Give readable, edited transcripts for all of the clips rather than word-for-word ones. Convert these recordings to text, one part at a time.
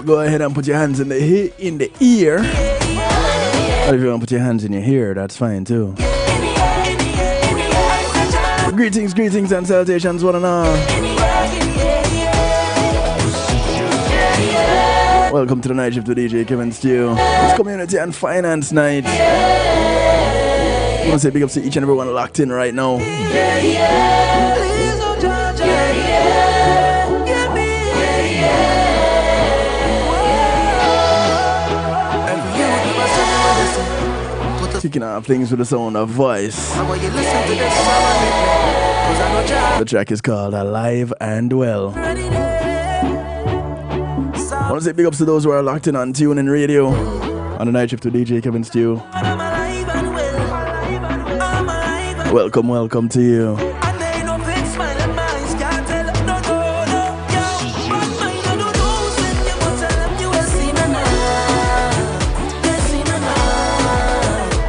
Go ahead and put your hands in the ear. Or if you want to put your hands in your hair, that's fine too. Greetings, greetings and salutations, one and all. Welcome to the night shift with DJ Kevin Stew. It's community and finance night. I want to say big ups to each and everyone locked in right now. Kicking off things with the sound of voice. The track is called Alive and Well. I want to say big ups to those who are locked in on TuneIn Radio on the night shift with DJ Kevin Stew. Welcome, welcome to you.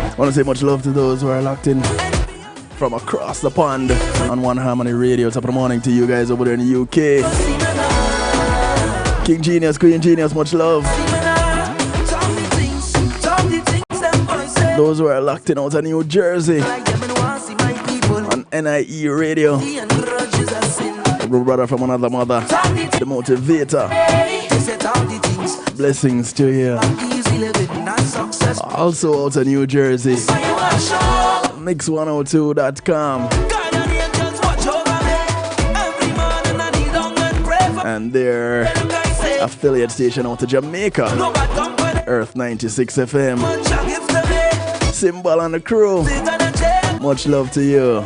I want to say much love to those who are locked in from across the pond on One Harmony Radio. Top of the morning to you guys over there in the UK. King Genius, Queen Genius, much love. Those who are locked in out of New Jersey on NIE Radio. A brother from another mother, the motivator. Blessings to you. Also out of New Jersey, mix102.com and their affiliate station out of Jamaica, Earth 96 FM. Symbol and the crew, much love to you.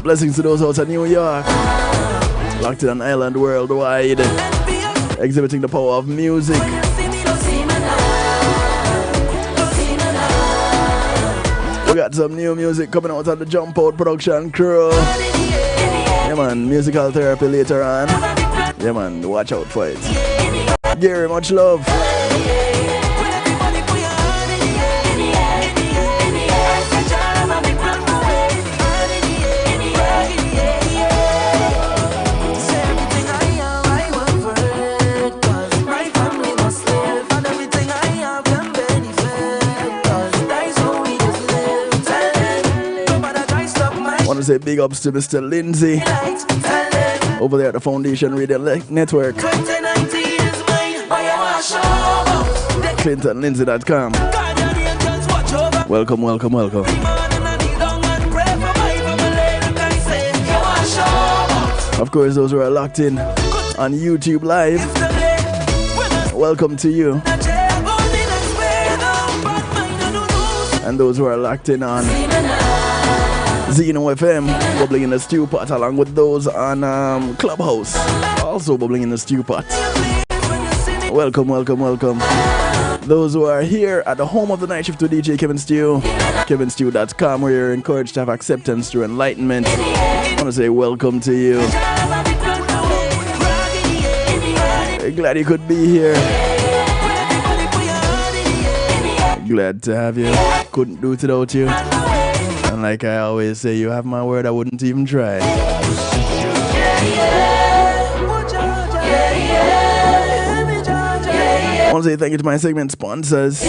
Blessings to those out of New York, locked in an island worldwide, exhibiting the power of music. We got some new music coming out of the Jump Out production crew. Yeah man, musical therapy later on. Yeah man, watch out for it. Gary, much love. Say big ups to Mr. Lindsay over there at the Foundation Radio Network. ClintonLindsay.com. Welcome, welcome, welcome. Of course, those who are locked in on YouTube Live, welcome to you. And those who are locked in on Zeno FM, bubbling in the stew pot, along with those on Clubhouse, also bubbling in the stew pot. Welcome, welcome, welcome. Those who are here at the home of the night shift with DJ Kevin Stew, kevinstew.com, where you're encouraged to have acceptance through enlightenment. I want to say welcome to you. Glad you could be here. Glad to have you. Couldn't do it without you. And like I always say, you have my word, I wouldn't even try. I want to say thank you to my segment sponsors.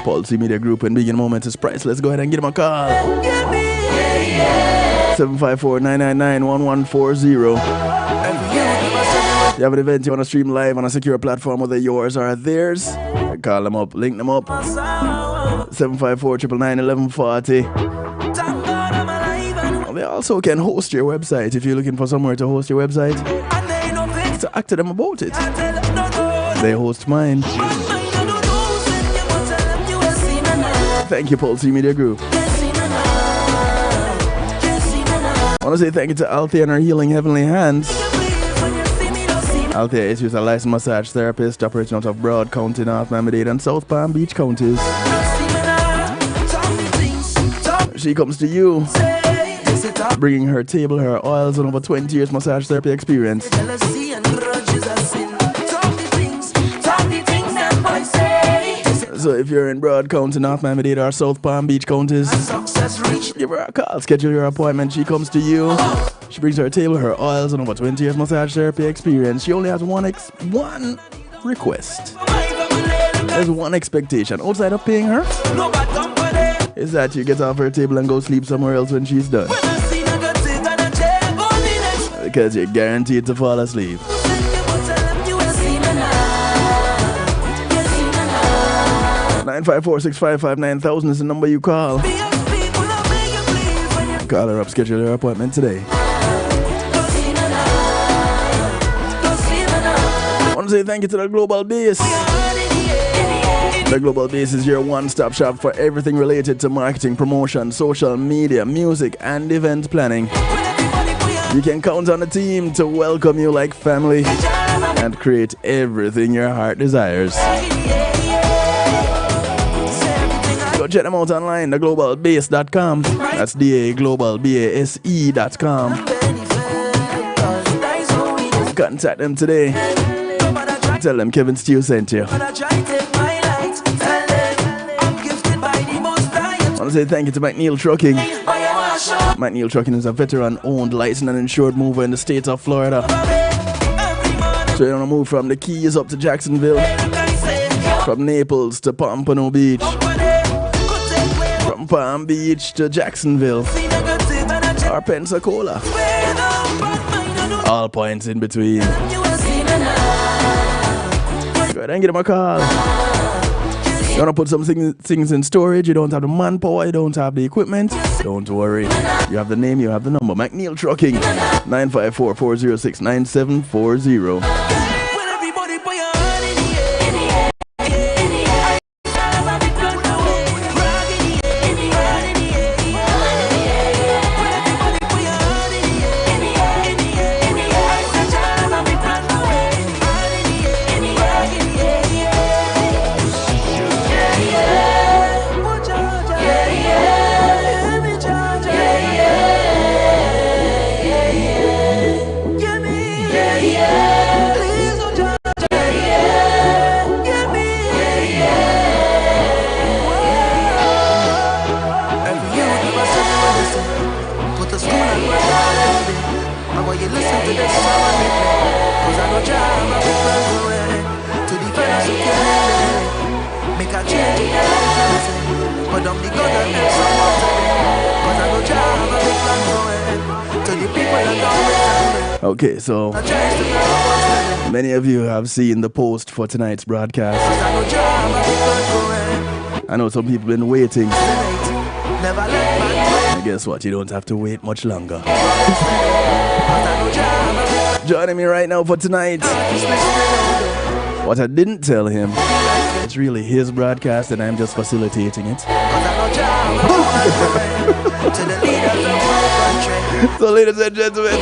Pulse Media Group and Big Moment is priceless. Go ahead and give them a call. 754-999-1140. You have an event you want to stream live on a secure platform, whether yours or theirs, call them up, link them up. 754-999-1140. They also can host your website if you're looking for somewhere to host your website. So ask to them about it. They host mine. Thank you, Pulse Media Group. I want to say thank you to Althea and her Healing Heavenly Hands. Althea is a licensed massage therapist operating out of Broad County, North Miami-Dade, and South Palm Beach counties. She comes to you, bringing her table, her oils, and over 20 years massage therapy experience. So if you're in Broad County, North Miami-Dade, or South Palm Beach counties, give her a call, schedule your appointment. She comes to you. She brings her table, her oils, and over 20 years massage therapy experience. She only has one request. There's one expectation. Outside of paying her, is that you get off her table and go sleep somewhere else when she's done. Because you're guaranteed to fall asleep. 954-655-9000 is the number you call. Call her up, schedule your appointment today. I want to say thank you to the Global Base. The Global Base is your one-stop shop for everything related to marketing, promotion, social media, music, and event planning. You can count on the team to welcome you like family and create everything your heart desires. Go check them out online, theglobalbase.com. That's DAGlobalBASE.com. Contact them today. Tell them Kevin Steele sent you. I want to say thank you to McNeil Trucking. McNeil Trucking is a veteran-owned, licensed and insured mover in the state of Florida. So you want to move from the Keys up to Jacksonville, from Naples to Pompano Beach, from Palm Beach to Jacksonville, or Pensacola. All points in between. Go ahead and give them a call. You want to put some things in storage, you don't have the manpower, you don't have the equipment, don't worry. You have the name, you have the number. McNeil Trucking, 954-406-9740. Okay, so many of you have seen the post for tonight's broadcast. I know some people have been waiting. And guess what? You don't have to wait much longer. Joining me right now for tonight. What I didn't tell him, it's really his broadcast and I'm just facilitating it. So ladies and gentlemen,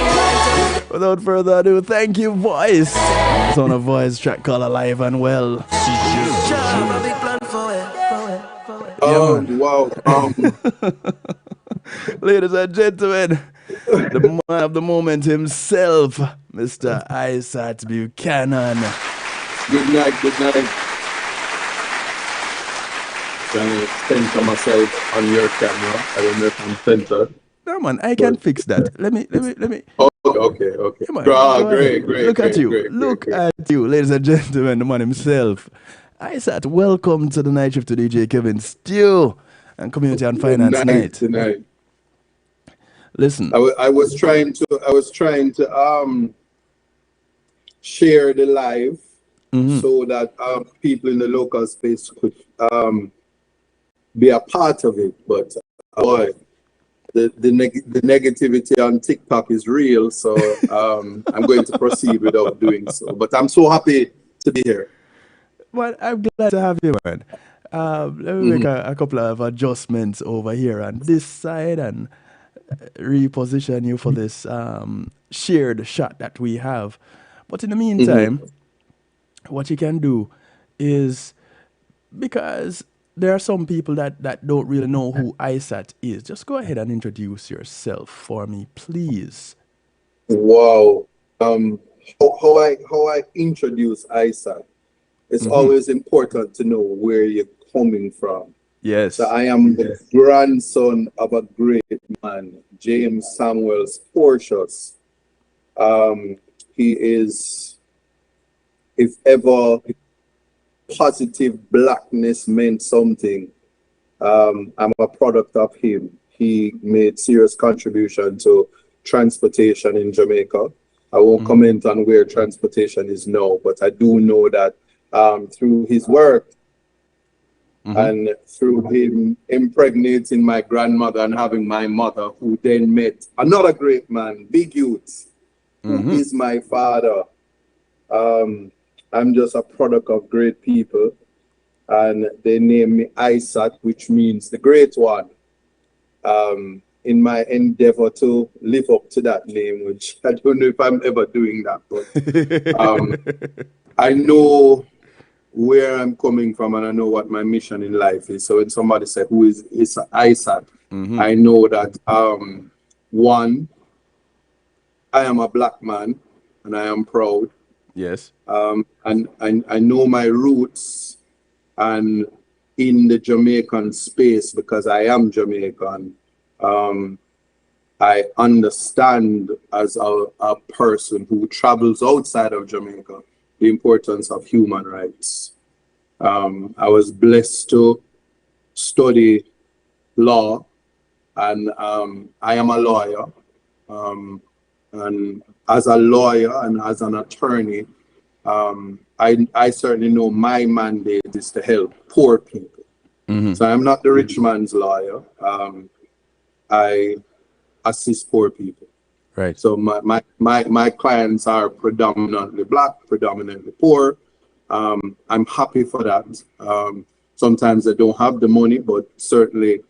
without further ado, thank you, Voice. It's on a Voice track called Alive and Well. Oh, wow. Ladies and gentlemen, the man of the moment himself, Mr. Isat Buchanan. Good night. Trying to center myself on your camera. I don't know if I'm centered. No man, I can fix that. Let me. Oh, okay. Come on, Great. Look at you, ladies and gentlemen, the man himself. Isat, welcome to the night shift to DJ Kevin Steele and Community and Finance Night. Tonight. Listen, I was trying to share the live so that people in the local space could be a part of it. But boy, the negativity on TikTok is real, so I'm going to proceed without doing so. But I'm so happy to be here. Well, I'm glad to have you, man. Let me make a couple of adjustments over here on this side and reposition you for this shared shot that we have. But in the meantime, what you can do is, because there are some people that don't really know who Isat is, just go ahead and introduce yourself for me, please. Wow. How I introduce Isat, it's always important to know where you coming from. Yes. So I am the grandson of a great man, James Samuels Portius. He is, if ever positive blackness meant something, I'm a product of him. He made serious contribution to transportation in Jamaica. I won't comment on where transportation is now, but I do know that through his work and through him impregnating my grandmother and having my mother, who then met another great man, Big Youth, who is my father. I'm just a product of great people, and they named me Isat, which means the great one. In my endeavor to live up to that name, which I don't know if I'm ever doing that, but I know where I'm coming from and I know what my mission in life is. So when somebody said, who is Isat? I know that one, I am a black man and I am proud. Yes. And I know my roots and in the Jamaican space because I am Jamaican. I understand as a person who travels outside of Jamaica the importance of human rights. I was blessed to study law, and I am a lawyer. And as a lawyer and as an attorney, I certainly know my mandate is to help poor people. So I'm not the rich man's lawyer. I assist poor people. Right. So my clients are predominantly black, predominantly poor. I'm happy for that. Sometimes they don't have the money, but certainly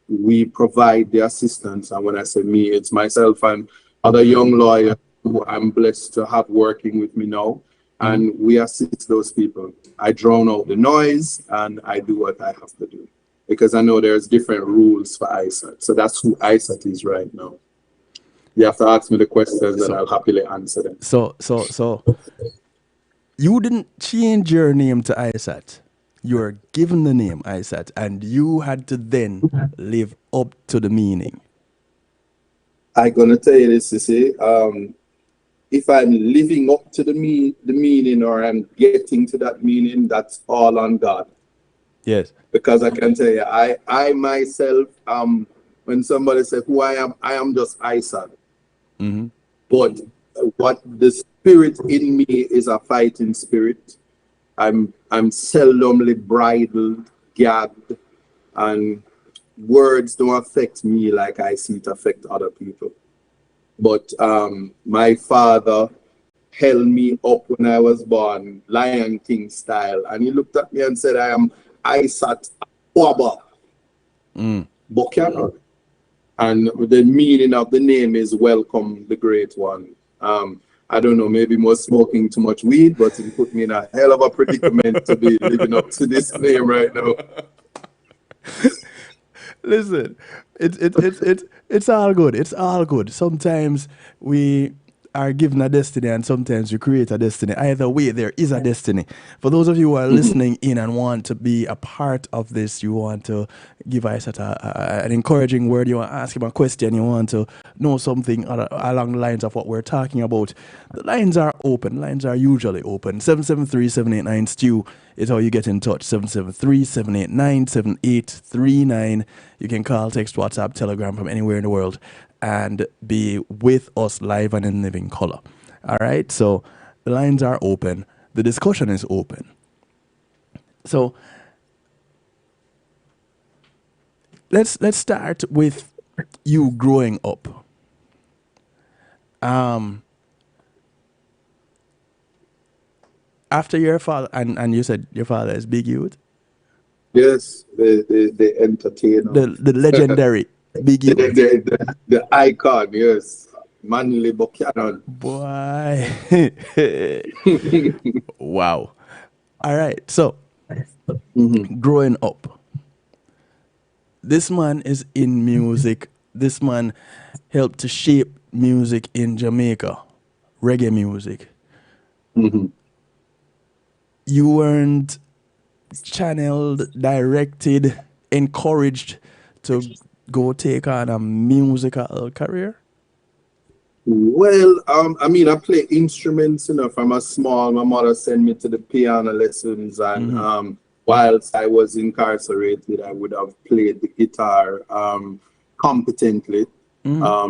we provide the assistance. And when I say me, it's myself and other young lawyers who I'm blessed to have working with me now. And we assist those people. I drown out the noise and I do what I have to do, because I know there's different rules for ISAT. So that's who ISAT is right now. You have to ask me the questions and I'll happily answer them. So you didn't change your name to ISAT. You were given the name ISAT and you had to then live up to the meaning. I'm gonna tell you this, you see. If I'm living up to the meaning or I'm getting to that meaning, that's all on God. Yes. Because I can tell you, I myself, when somebody says who I am just Isaac. But what the spirit in me is a fighting spirit. I'm seldomly bridled, gagged, and words don't affect me like I see it affect other people. But my father held me up when I was born, Lion King style, and he looked at me and said, I am Isat Buchanan. And the meaning of the name is welcome the great one. I don't know, maybe more smoking too much weed, but it put me in a hell of a predicament to be living up to this name right now. Listen, it's all good. It's all good. Sometimes we are given a destiny and sometimes we create a destiny. Either way, there is a destiny. For those of you who are listening in and want to be a part of this, you want to give Isat an encouraging word, you want to ask him a question, you want to know something along the lines of what we're talking about, the lines are open. Lines are usually open. 773-789-STEW is how you get in touch. 773-789-7839. You can call, text, WhatsApp, Telegram from anywhere in the world and be with us live and in living color. All right, so the lines are open. The discussion is open. So let's start with you growing up. After your father, and you said your father is Big Youth? Yes, the entertainer. The legendary Big Youth. The icon, yes. Manly Buchanan. Boy. Wow. All right. So, growing up, this man is in music. This man helped to shape music in Jamaica, reggae music. You weren't channeled, directed, encouraged to go take on a musical career? Well, I mean, I play instruments, from a small. My mother sent me to the piano lessons, and whilst I was incarcerated, I would have played the guitar competently.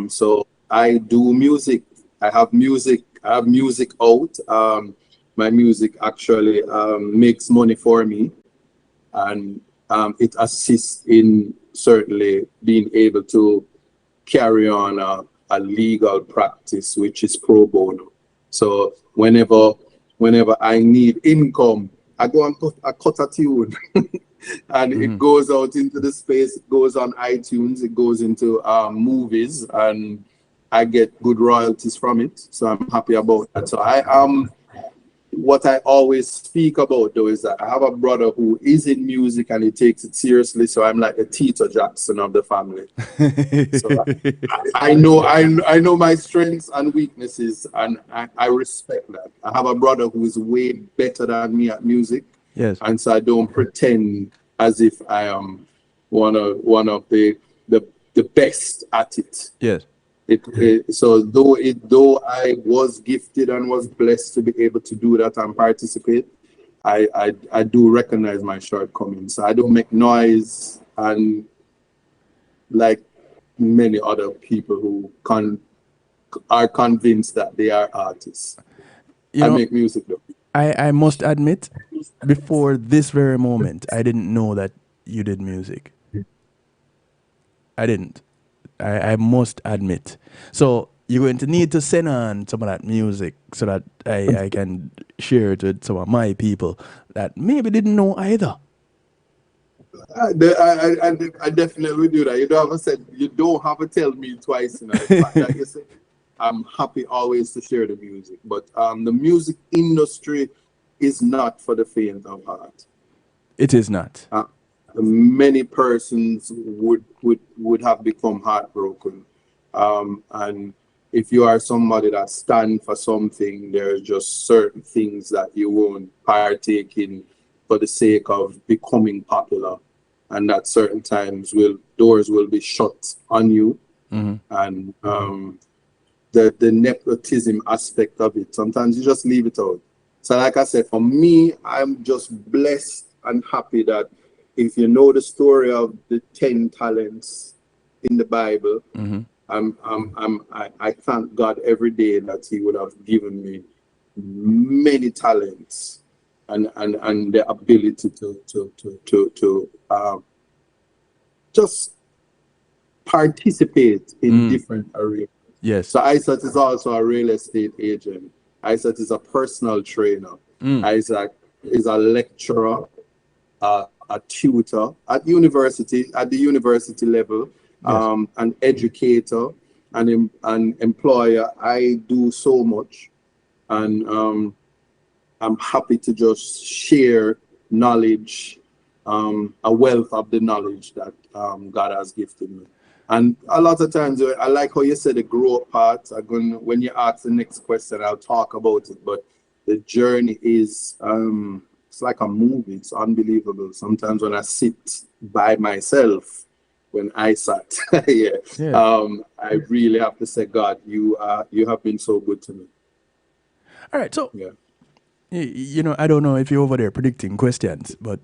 So I do music. I have music. I have music out. My music actually makes money for me, and it assists in certainly being able to carry on a legal practice, which is pro bono. So whenever I need income, I go and cut a tune, and it goes out into the space. It goes on iTunes. It goes into movies, and I get good royalties from it. So I'm happy about that. So I am. What I always speak about though is that I have a brother who is in music and he takes it seriously. So I'm like the Tito Jackson of the family. So I know my strengths and weaknesses, and I respect that. I have a brother who is way better than me at music. Yes. And so I don't pretend as if I am one of the best at it. Yes. So though I was gifted and was blessed to be able to do that and participate, I do recognize my shortcomings. I don't make noise, and like many other people who are convinced that they are artists. I make music though. I must admit, before this very moment, I didn't know that you did music. I didn't. I must admit. So you're going to need to send on some of that music so that I can share it with some of my people that maybe didn't know either. I definitely do that. You don't have to tell me twice. Like you said, I'm happy always to share the music. But the music industry is not for the faint of heart. It is not. Many persons would have become heartbroken, and if you are somebody that stands for something, there's just certain things that you won't partake in for the sake of becoming popular, and that certain times doors will be shut on you. And the nepotism aspect of it, sometimes you just leave it out. So like I said, for me, I'm just blessed and happy that if you know the story of the 10 talents in the Bible, I thank God every day that He would have given me many talents and the ability to just participate in different arenas. Yes. So Isat is also a real estate agent. Isat is a personal trainer. Isaac is a lecturer, a tutor at the university level, an educator, an employer. I do so much, and I'm happy to just share knowledge, a wealth of the knowledge that God has gifted me. And a lot of times, I like how you said the grow up part. When you ask the next question, I'll talk about it. But the journey is it's like a movie. It's unbelievable. Sometimes when I sit by myself, when I sat, I really have to say, God, you have been so good to me. All right, so I don't know if you're over there predicting questions, but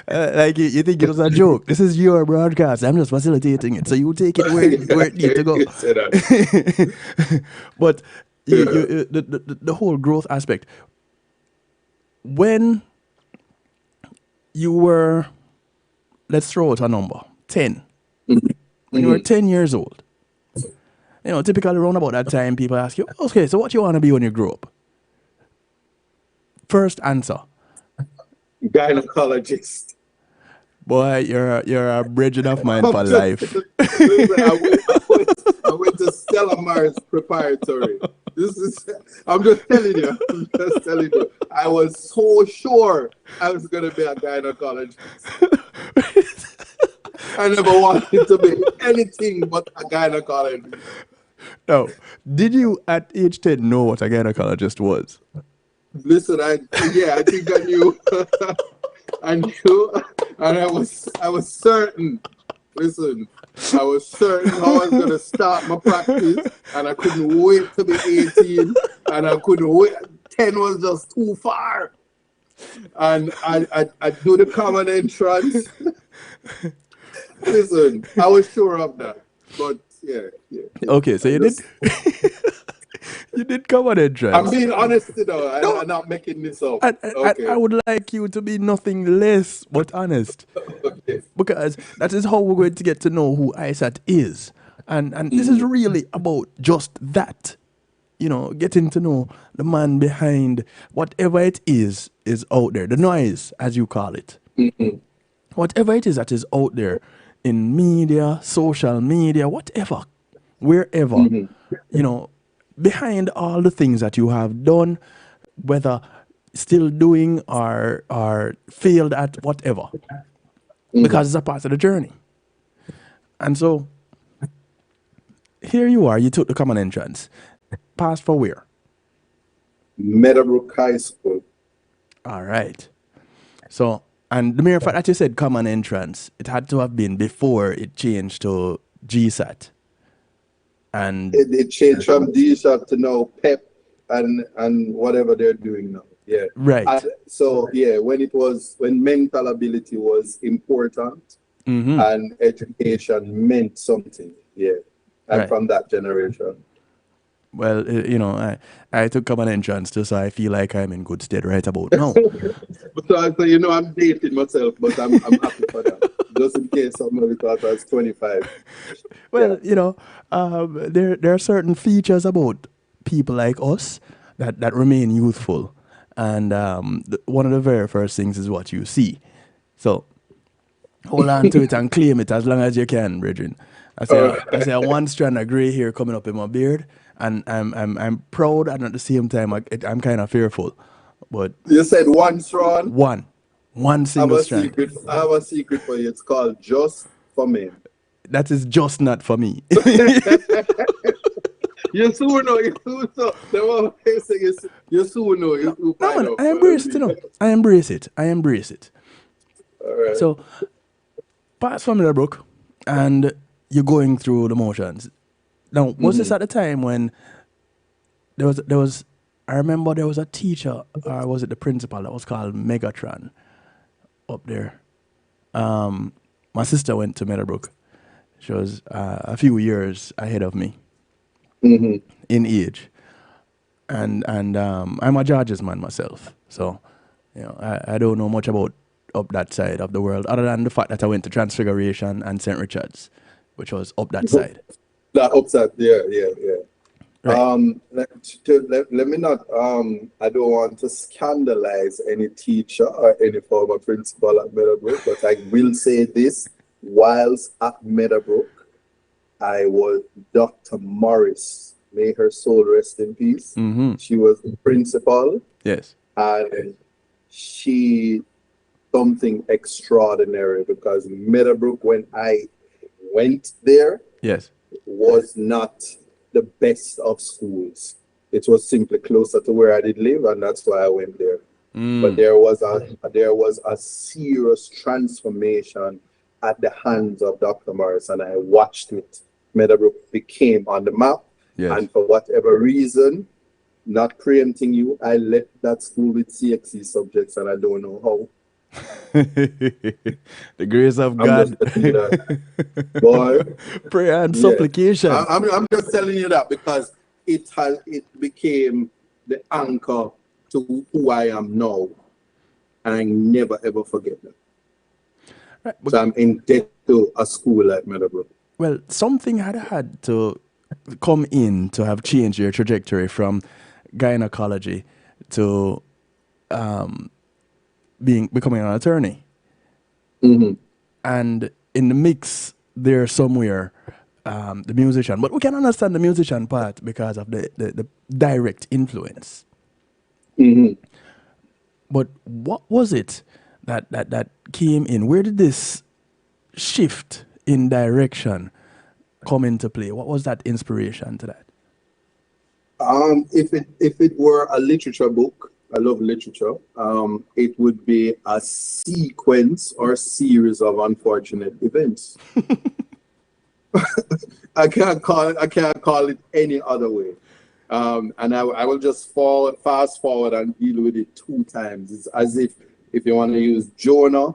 like you think it was a joke. This is your broadcast. I'm just facilitating it, so you take it where it needs to go. But the whole growth aspect. When you were, let's throw out a number, 10. When you were 10 years old, typically around about that time, people ask you, okay, so what you want to be when you grow up? First answer. Gynecologist. Boy, you're a bridge enough mind for life. I went to Stella Mars Preparatory. I'm just telling you. I was so sure I was going to be a gynecologist. I never wanted to be anything but a gynecologist. Now, did you at age 10 know what a gynecologist was? Listen, I think I knew. I knew, and I was certain. Listen, I was certain how I was gonna start my practice, and I couldn't wait to be 18, and I couldn't wait. 10 was just too far, and I do the common entrance. Listen, I was sure of that, but yeah. Okay, so you did. You did come on entrance. I'm being honest, I'm not making this up. I would like you to be nothing less but honest. Okay. Because that is how we're going to get to know who Isat is. And this is really about just that. You know, getting to know the man behind whatever it is out there. The noise, as you call it. Whatever it is that is out there in media, social media, whatever, wherever, you know, behind all the things that you have done, whether still doing or failed at, whatever, because it's a part of the journey. And so here you are, you took the common entrance. Passed for where? Meadowbrook High School. All right. So, and the mere fact that you said common entrance, it had to have been before it changed to GSAT. And it changed from GSAT to now PEP and whatever they're doing now. Yeah. Right. When mental ability was important and education meant something. Yeah. I'm from that generation. Well, you know, I took common entrance too, so I feel like I'm in good stead right about now. So you know, I'm dating myself, but I'm happy for that. Just in case somebody thought I was 25. Well, you know, there are certain features about people like us that remain youthful. And one of the very first things is what you see. So hold on to it and claim it as long as you can, brethren. I say one strand of gray hair coming up in my beard, and I'm proud, and at the same time I'm kind of fearful. But you said one strand. One single strand. I have a secret for you. It's called Just For Me. That is just not for me. You soon know. You soon know. You soon know. You soon find out. I embrace it. You know. I embrace it. All right. So pass from Meadowbrook, and you're going through the motions. Now, was this at the time when there was? I remember there was a teacher, or was it the principal, that was called Megatron up there. My sister went to Meadowbrook. She was a few years ahead of me in age, and I'm a Georges man myself, so you know I don't know much about up that side of the world, other than the fact that I went to Transfiguration and St. Richard's, which was up that side. That upside, yeah. Right. Let me not. I don't want to scandalize any teacher or any former principal at Meadowbrook, but I will say this: whilst at Meadowbrook, I was Dr. Morris. May her soul rest in peace. She was the principal. Yes. And she something extraordinary, because Meadowbrook, when I went there, Yes. was not the best of schools. It was simply closer to where I did live, and that's why I went there. But there was a serious transformation at the hands of Dr. Morris, and I watched it. Meadowbrook became on the map, and for whatever reason, not preempting you, I left that school with CXC subjects, and I don't know how. The grace of God. Boy, prayer and supplication. I'm just telling you that because it became the anchor to who I am now, and I never ever forget that. Right, so I'm in debt to a school like Meadowbrook. Well, something had to come in to have changed your trajectory from gynecology to becoming an attorney. And in the mix there somewhere, the musician. But we can understand the musician part because of the direct influence. But what was it that came in? Where did this shift in direction come into play? What was that inspiration to that? If it were a literature book, I love literature. It would be a sequence or series of unfortunate events. I can't call it any other way. And I will just fast forward and deal with it two times. It's as if you want to use Jonah,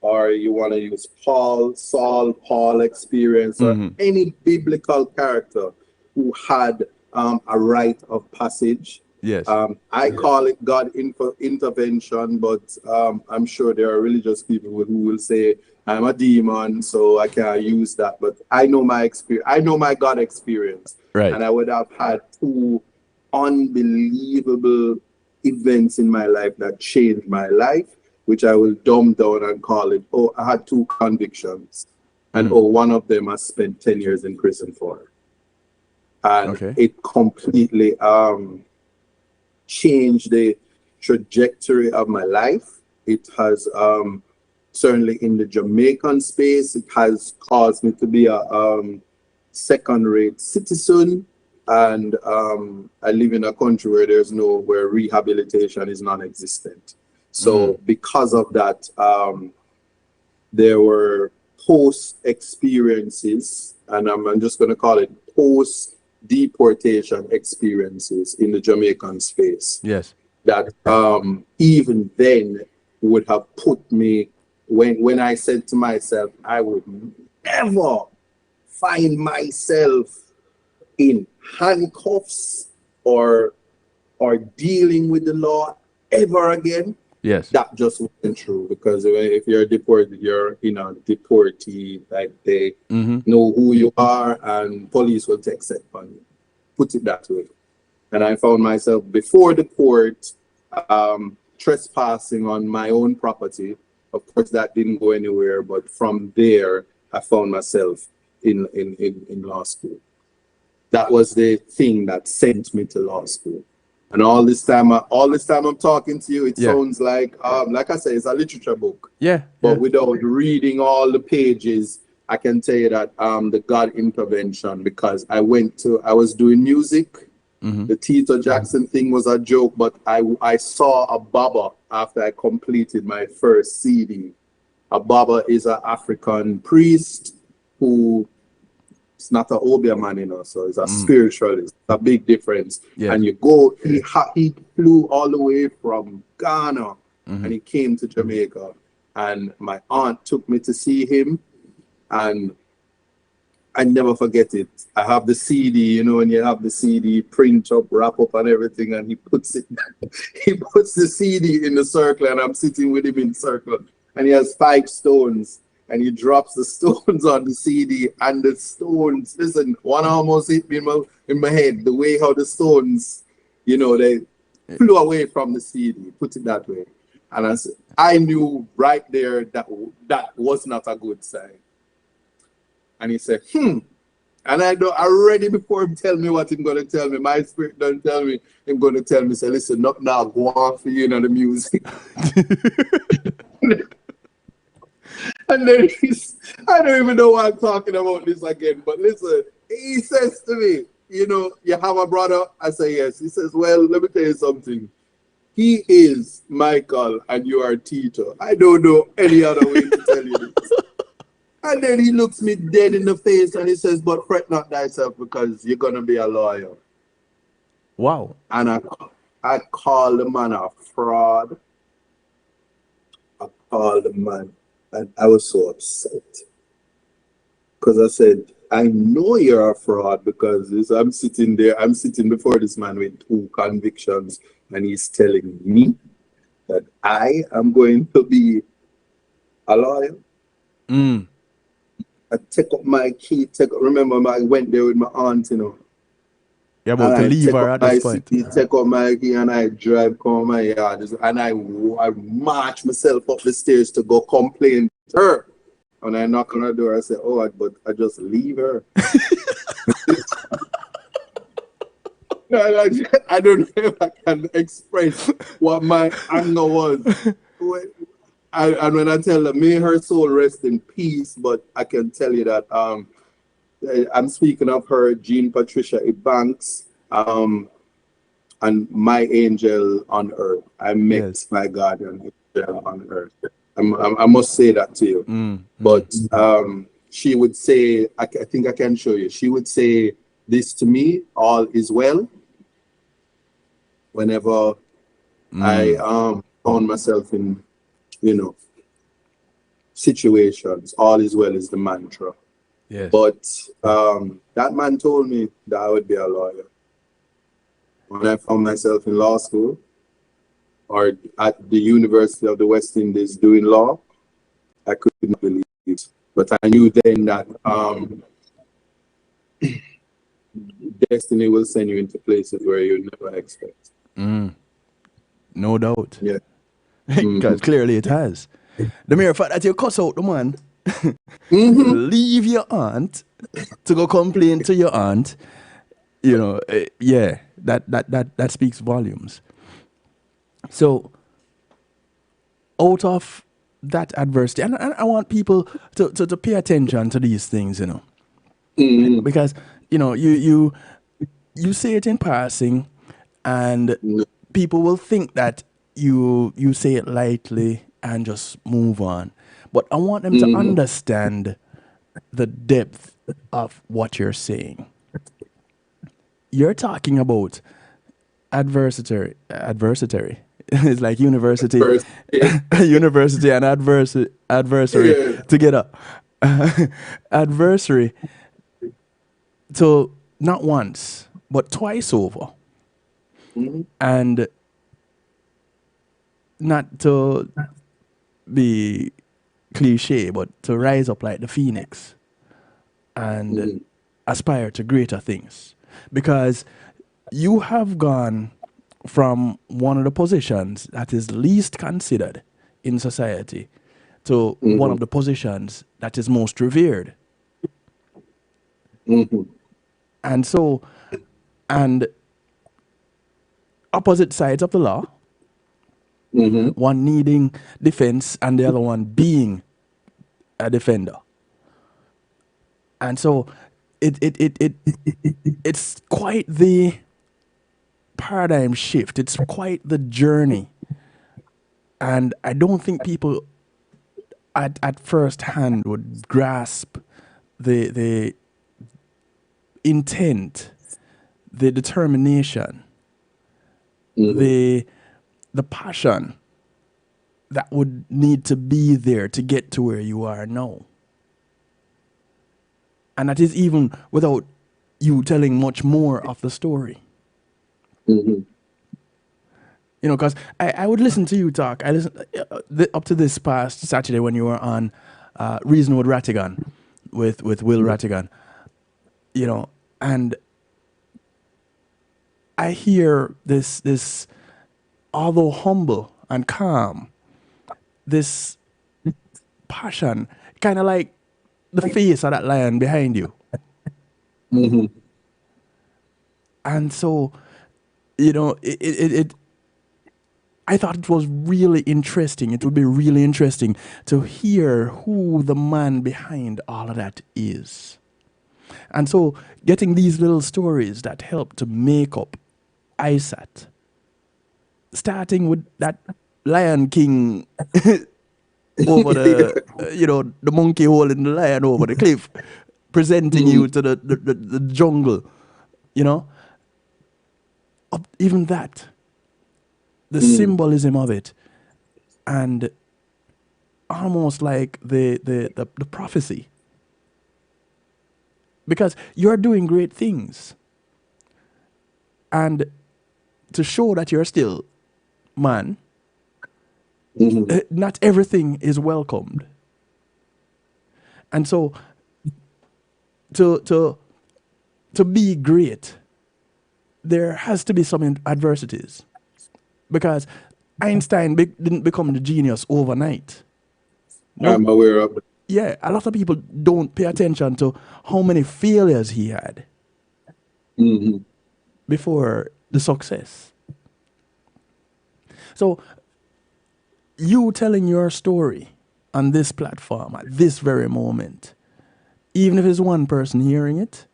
or you want to use Paul experience, or any biblical character who had a rite of passage. Yes. I call it God intervention, but I'm sure there are religious people who will say I'm a demon, so I can't use that. But I know my experience. I know my God experience. Right. And I would have had two unbelievable events in my life that changed my life, which I will dumb down and call it, oh, I had two convictions. And one of them I spent 10 years in prison for. And it completely changed the trajectory of my life. It has certainly in the Jamaican space, it has caused me to be a second-rate citizen. And I live in a country where rehabilitation is non-existent. So because of that, there were post experiences, and I'm just going to call it post deportation experiences in the Jamaican space. Yes. That even then would have put me, when I said to myself, I would never find myself in handcuffs or dealing with the law ever again. Yes. That just wasn't true, because if you're deported, you're deportee, like they know who you are and police will take step on you. Put it that way. And I found myself before the court trespassing on my own property. Of course, that didn't go anywhere, but from there, I found myself in law school. That was the thing that sent me to law school. And all this time I'm talking to you, it sounds like I say, it's a literature book. Yeah. But without reading all the pages, I can tell you that the God intervention, because I was doing music. The Tito Jackson thing was a joke, but I saw a Baba after I completed my first CD. A Baba is an African priest who, it's not an Obia man, so it's a spiritualist. It's a big difference. Yeah. And you go, he flew all the way from Ghana and he came to Jamaica. And my aunt took me to see him, and I never forget it. I have the CD, when you have the CD print up, wrap up and everything, and he puts the CD in the circle, and I'm sitting with him in the circle, and he has 5 stones. And he drops the stones on the CD, and the stones, listen, one almost hit me in my head, the way how the stones, they flew away from the CD, put it that way. And I knew right there that was not a good sign. And he said, And I know already before him tell me what he's going to tell me, my spirit don't tell me, he's going to tell me, say, listen, not now, go on for you, the music. And then I don't even know why I'm talking about this again, but listen, he says to me, you have a brother? I say, yes. He says, well, let me tell you something. He is Michael and you are Tito. I don't know any other way to tell you this. And then he looks me dead in the face and he says, but fret not thyself, because you're going to be a lawyer. Wow. And I call the man a fraud. I call the man. And I was so upset, because I said, I know you're a fraud, because I'm sitting before this man with 2 convictions, and he's telling me that I am going to be a lawyer. I take up my key, remember I went there with my aunt, You're about to leave her at this point. Take up my key and I drive come my yard, and I march myself up the stairs to go complain to her. And I knock on her door, I say, but I just leave her. I don't know if I can express what my anger was. And when I tell her, may her soul rest in peace, but I can tell you that I'm speaking of her, Jean Patricia Ebanks. and my angel on earth. I met Yes. my guardian angel on earth. I must say that to you. But she would say, I think I can show you. She would say this to me: all is well. Whenever I found myself in, you know, situations, all is well is the mantra. Yes. But that man told me that I would be a lawyer. When I found myself in law school or at the University of the West Indies doing law, I could not believe it. But I knew then that destiny will send you into places where you never expect. No doubt. Yeah. Because clearly it has. The mere fact that you cuss out the man, leave your aunt to go complain to your aunt, you know, yeah, that speaks volumes. So, out of that adversity, and I want people to pay attention to these things, you know, because you know you say it in passing, and people will think that you say it lightly and just move on. But I want them to understand the depth of what you're saying. You're talking about adversary. It's like university, university and adversary together. Adversary to not once but twice over, and not to be cliche, but to rise up like the phoenix and aspire to greater things, because you have gone from one of the positions that is least considered in society to one of the positions that is most revered. And so, and opposite sides of the law, one needing defense and the other one being a defender. And so it's quite the paradigm shift. It's quite the journey. And I don't think people at first hand would grasp the intent, the determination, the passion that would need to be there to get to where you are now. And that is even without you telling much more of the story. You know, because I would listen to you talk. I listened up to this past Saturday when you were on Reason with Rattigan, with Will Rattigan. You know, and I hear this, although humble and calm, this passion, kind of like the face of that lion behind you. And so, you know, I thought it was really interesting. It would be really interesting to hear who the man behind all of that is. And so, getting these little stories that help to make up Isat, starting with that Lion King over the, you know, the monkey holding the lion over the cliff, presenting you to the jungle, you know. Even that, the symbolism of it, and almost like the prophecy. Because you're doing great things. And to show that you're still man, not everything is welcomed. And so to be great, there has to be some adversities. Because Einstein didn't become the genius overnight. No, I'm aware of it. yeah, a lot of people don't pay attention to how many failures he had before the success. So, you telling your story on this platform at this very moment, even if it's one person hearing it,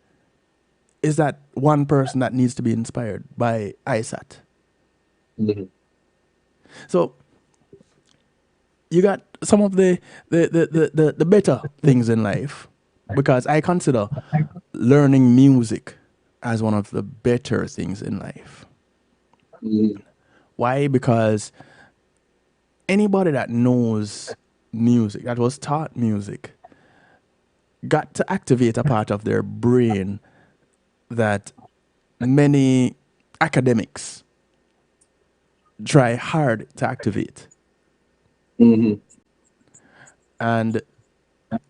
is that one person that needs to be inspired by Isat. Mm-hmm. So you got some of the better things in life, because I consider learning music as one of the better things in life. Mm-hmm. Why? Because anybody that knows music, that was taught music, got to activate a part of their brain that many academics try hard to activate. Mm-hmm. And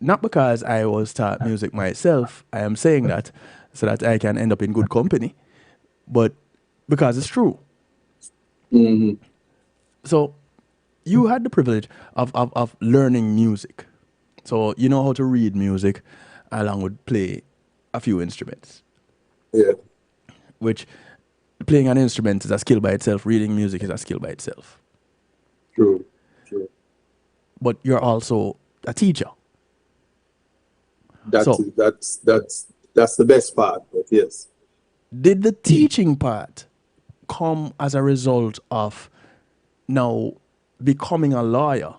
not because I was taught music myself, I am saying that so that I can end up in good company, but because it's true. Mm-hmm. So you had the privilege of learning music. So you know how to read music along with play a few instruments, Yeah. which playing an instrument is a skill by itself, reading music is a skill by itself. True. True. But you're also a teacher. That's So that's the best part. But yes. did the teaching part come as a result of now becoming a lawyer?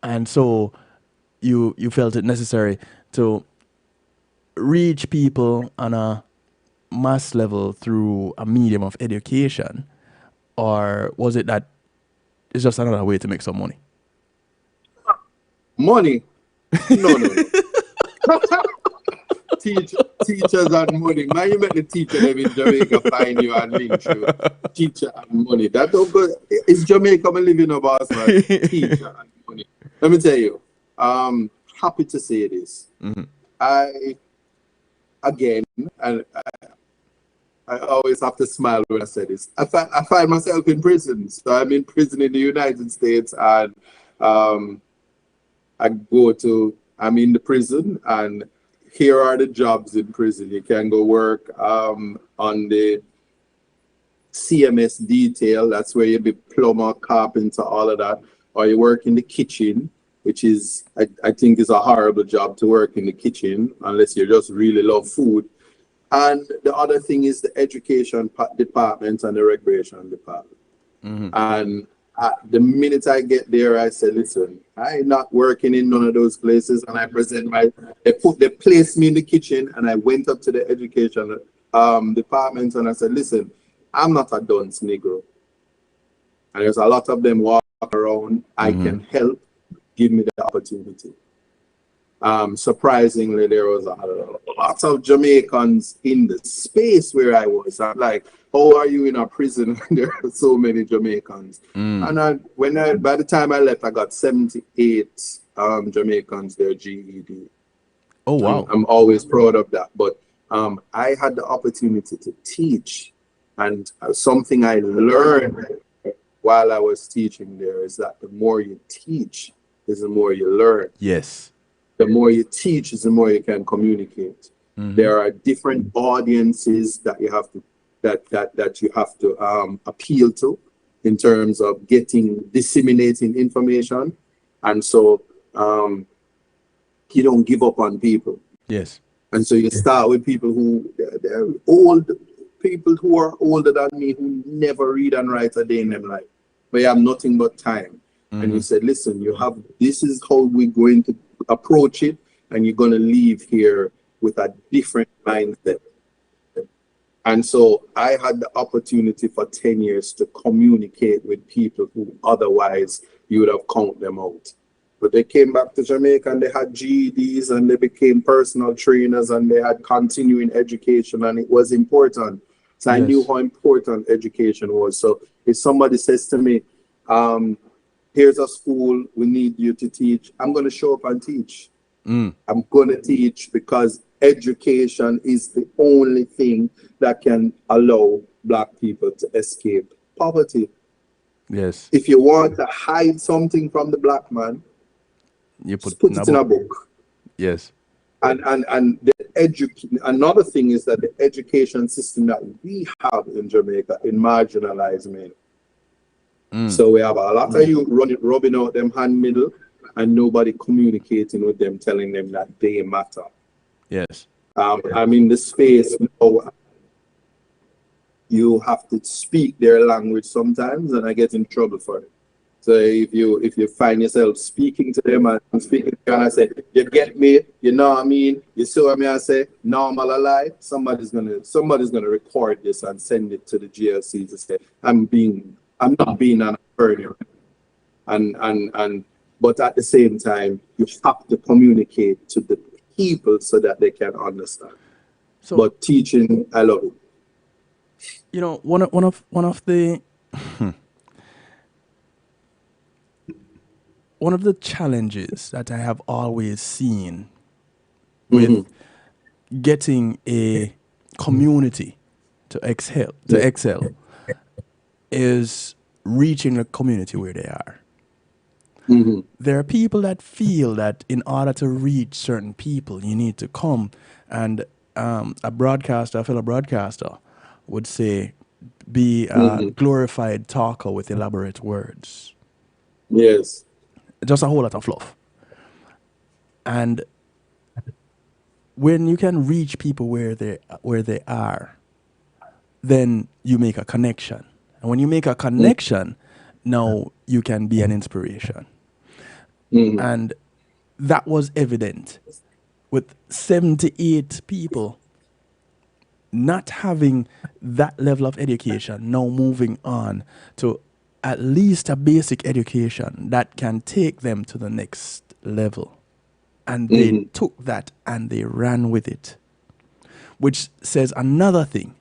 And so you felt it necessary to reach people on a mass level through a medium of education? Or was it that it's just another way to make some money? Money? No, no, no. Teachers and money. Man, you make the teacher them in Jamaica find you and lynch you. Teacher and money. That don't go. It's Jamaica me living a boss, man. Teacher and money. Let me tell you. Happy to say this. I again, and I always have to smile when I say this. I find myself in prison. So I'm in prison in the United States, and I'm in the prison, and here are the jobs in prison. You can go work on the CMS detail. That's where you be plumber, carpenter, all of that. Or you work in the kitchen, which is, I think is a horrible job to work in the kitchen, unless you just really love food. And the other thing is the education department and the recreation department. And the minute I get there, I say, listen, I'm not working in none of those places. And I present they placed me in the kitchen, and I went up to the education department and I said, listen, I'm not a dunce Negro. And there's a lot of them walk around. I can help. Give me the opportunity. Surprisingly, there was a lot of Jamaicans in the space where I was. I'm like, how are you in a prison? There are so many Jamaicans. And by the time I left, I got 78 Jamaicans their GED. Oh, wow. I'm always proud of that. But I had the opportunity to teach, and something I learned while I was teaching there is that the more you teach is the more you learn. Yes. The more you teach is the more you can communicate. There are different audiences that you have to appeal to in terms of disseminating information. And so you don't give up on people. Yes. And so you start with people they're old, people who are older than me, who never read and write a day in their life. But you have nothing but time. And you said, listen, this is how we're going to approach it, and you're going to leave here with a different mindset. And so I had the opportunity for 10 years to communicate with people who otherwise you would have counted them out. But they came back to Jamaica and they had GEDs and they became personal trainers and they had continuing education, and it was important. So I knew how important education was. So if somebody says to me, here's a school, we need you to teach, I'm going to show up and teach. I'm going to teach because education is the only thing that can allow Black people to escape poverty. Yes. If you want to hide something from the Black man, You put it in a book. Yes. And another thing is that the education system that we have in Jamaica in marginalized men. So we have a lot of you rubbing out them hand middle and nobody communicating with them, telling them that they matter. Yes. I'm in the space now. You have to speak their language sometimes, and I get in trouble for it. So if you find yourself speaking to them and I'm speaking to you and I say, you get me, you know what I mean? You see what I mean? I say, normal alive, somebody's gonna record this and send it to the GLC to say, I'm not being an attorney. And but at the same time, you have to communicate to the people so that they can understand. So, But teaching, I love it. you know, one of the one of the challenges that I have always seen with getting a community to excel is reaching the community where they are. There are people that feel that in order to reach certain people, you need to come, and a fellow broadcaster would say, be a glorified talker with elaborate words. Yes. Just a whole lot of fluff. And when you can reach people where they are, then you make a connection. And when you make a connection, now you can be an inspiration. And that was evident with 78 people not having that level of education, now moving on to at least a basic education that can take them to the next level. And they took that and they ran with it, which says another thing.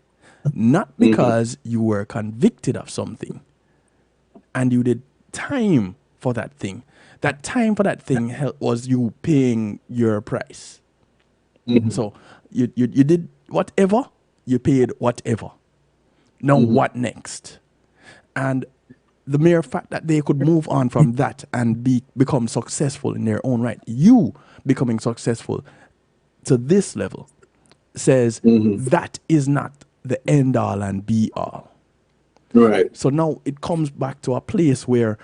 Not because you were convicted of something and you did time for that thing. That time for that thing was you paying your price. So you did whatever, you paid whatever. Now what next? And the mere fact that they could move on from that and become successful in their own right, you becoming successful to this level, says that is not the end all and be all. Right. So now it comes back to a place where,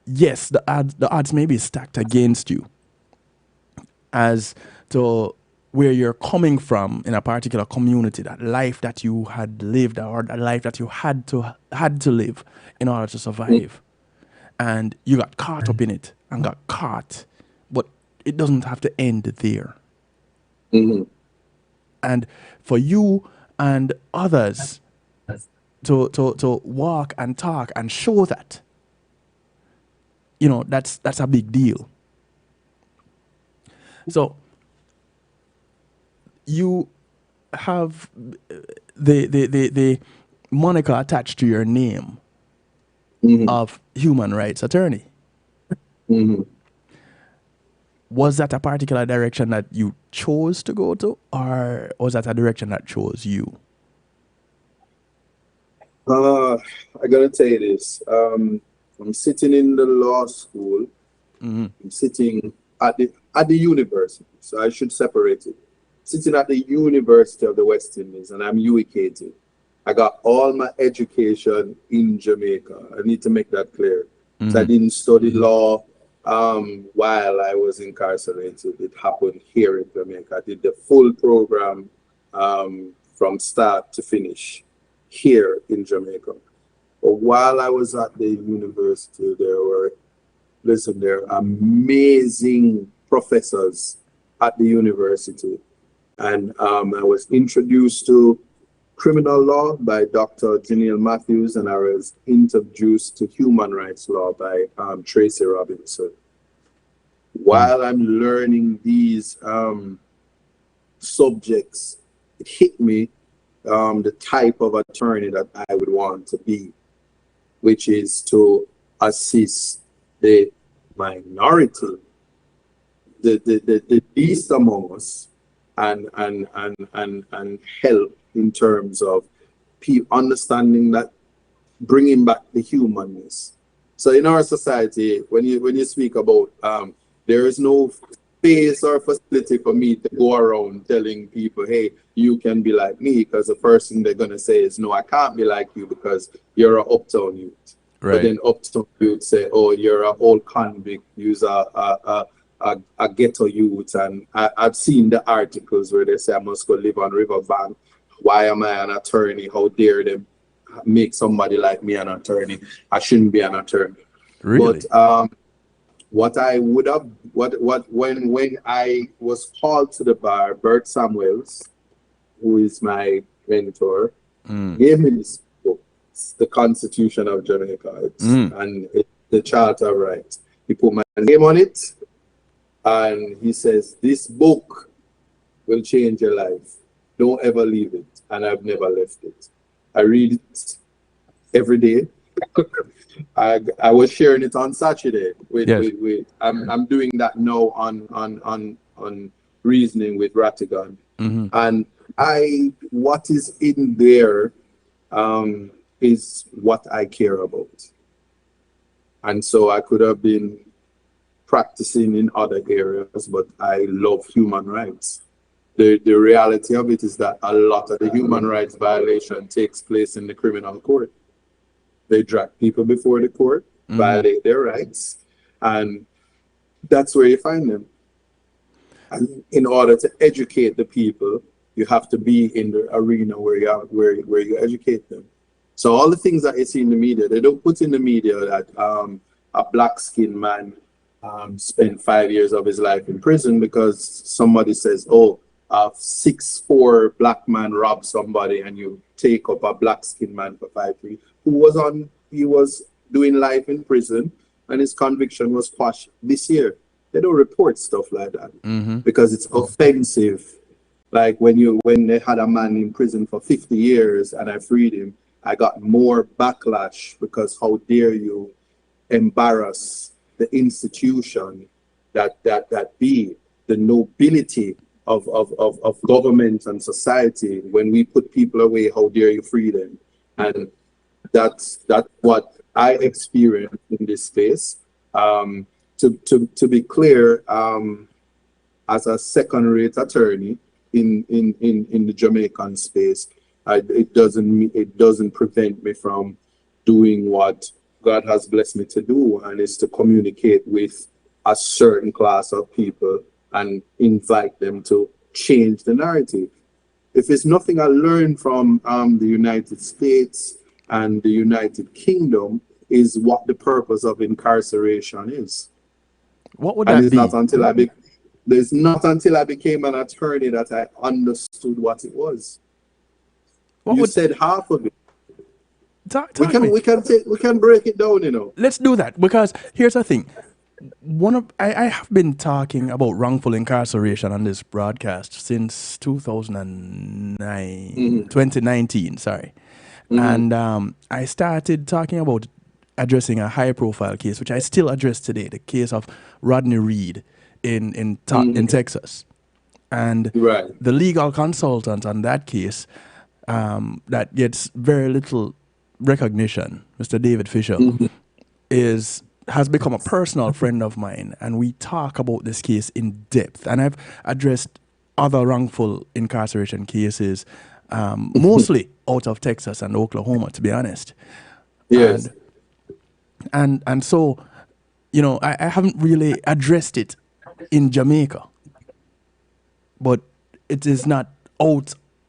yes, the odds may be stacked against you as to where you're coming from in a particular community, that life that you had lived or that life that you had to live in order to survive. And you got caught up in it and got caught. But it doesn't have to end there. And for you and others to walk and talk and show that, you know, that's a big deal. So you have the moniker attached to your name of human rights attorney. Was that a particular direction that you chose to go to, or was that a direction that chose you? I gotta tell you this. I'm sitting in the law school. I'm sitting at the university, so I should separate it. Sitting at the University of the West Indies, and I'm UEKT. I got all my education in Jamaica. I need to make that clear. So I didn't study law while I was incarcerated. It happened here in Jamaica. I did the full program from start to finish here in Jamaica. But while I was at the university, there are amazing professors at the university. And I was introduced to criminal law by Dr. Janelle Matthews, and I was introduced to human rights law by Tracy Robinson. While I'm learning these subjects, it hit me the type of attorney that I would want to be, which is to assist the minority, the least among us, and help in terms of understanding that, bringing back the humanness. So in our society, when you speak about there is no space or facility for me to go around telling people, hey, you can be like me, because the first thing they're going to say is, no, I can't be like you because you're an uptown youth. Right. But then uptown youth say, oh, you're an old convict, you're a ghetto youth, and I've seen the articles where they say I must go live on riverbank. Why am I an attorney? How dare them make somebody like me an attorney? I shouldn't be an attorney. Really? But what I would have, when I was called to the bar, Bert Samuels, who is my mentor, gave me this book, it's The Constitution of Jamaica, and the Charter of Rights. He put my name on it, and he says, this book will change your life. Don't ever leave it. And I've never left it. I read it every day. I was sharing it on Saturday with I'm doing that now on reasoning with Rattigan. And what is in there is what I care about. And so I could have been practicing in other areas, but I love human rights. The reality of it is that a lot of the human rights violation takes place in the criminal court. They drag people before the court, violate their rights, and that's where you find them. And in order to educate the people, you have to be in the arena where you educate them. So all the things that you see in the media, they don't put in the media that a black-skinned man spent 5 years of his life in prison because somebody says, oh, a 6'4" black man robbed somebody, and you take up a black-skinned man for 5 years he was doing life in prison, and his conviction was quashed this year. They don't report stuff like that because it's offensive. Like when they had a man in prison for 50 years and I freed him, I got more backlash because how dare you embarrass the institution that be the nobility of government and society. When we put people away, how dare you free them? And that's what I experienced in this space. To be clear, as a second-rate attorney in the Jamaican space, it doesn't prevent me from doing what God has blessed me to do, and is to communicate with a certain class of people and invite them to change the narrative. If it's nothing I learned from the United States and the United Kingdom, is what the purpose of incarceration is. What would that be? It's not until I became an attorney that I understood what it was. You said half of it. We can break it down, you know. Let's do that, because here's the thing. I have been talking about wrongful incarceration on this broadcast since 2019, sorry. And I started talking about addressing a high-profile case, which I still address today, the case of Rodney Reed in Texas. And the legal consultant on that case that gets very little recognition, Mr. David Fisher, has become a personal friend of mine, and we talk about this case in depth. And I've addressed other wrongful incarceration cases, mostly out of Texas and Oklahoma, to be honest. Yes. And so, you know, I haven't really addressed it in Jamaica, but it is not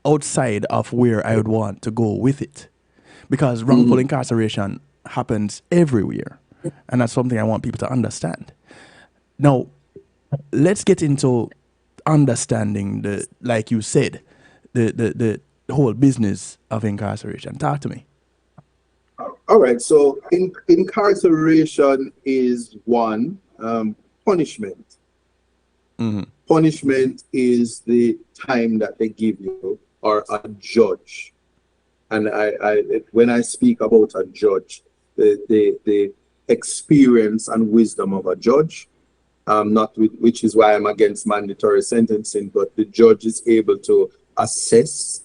outside of where I would want to go with it, because wrongful incarceration happens everywhere, and that's something I want people to understand. Now, let's get into understanding like you said, the whole business of incarceration. Talk to me. All right. So incarceration is one, punishment. Punishment is the time that they give you, or a judge. And when I speak about a judge, the experience and wisdom of a judge, which is why I'm against mandatory sentencing, but the judge is able to assess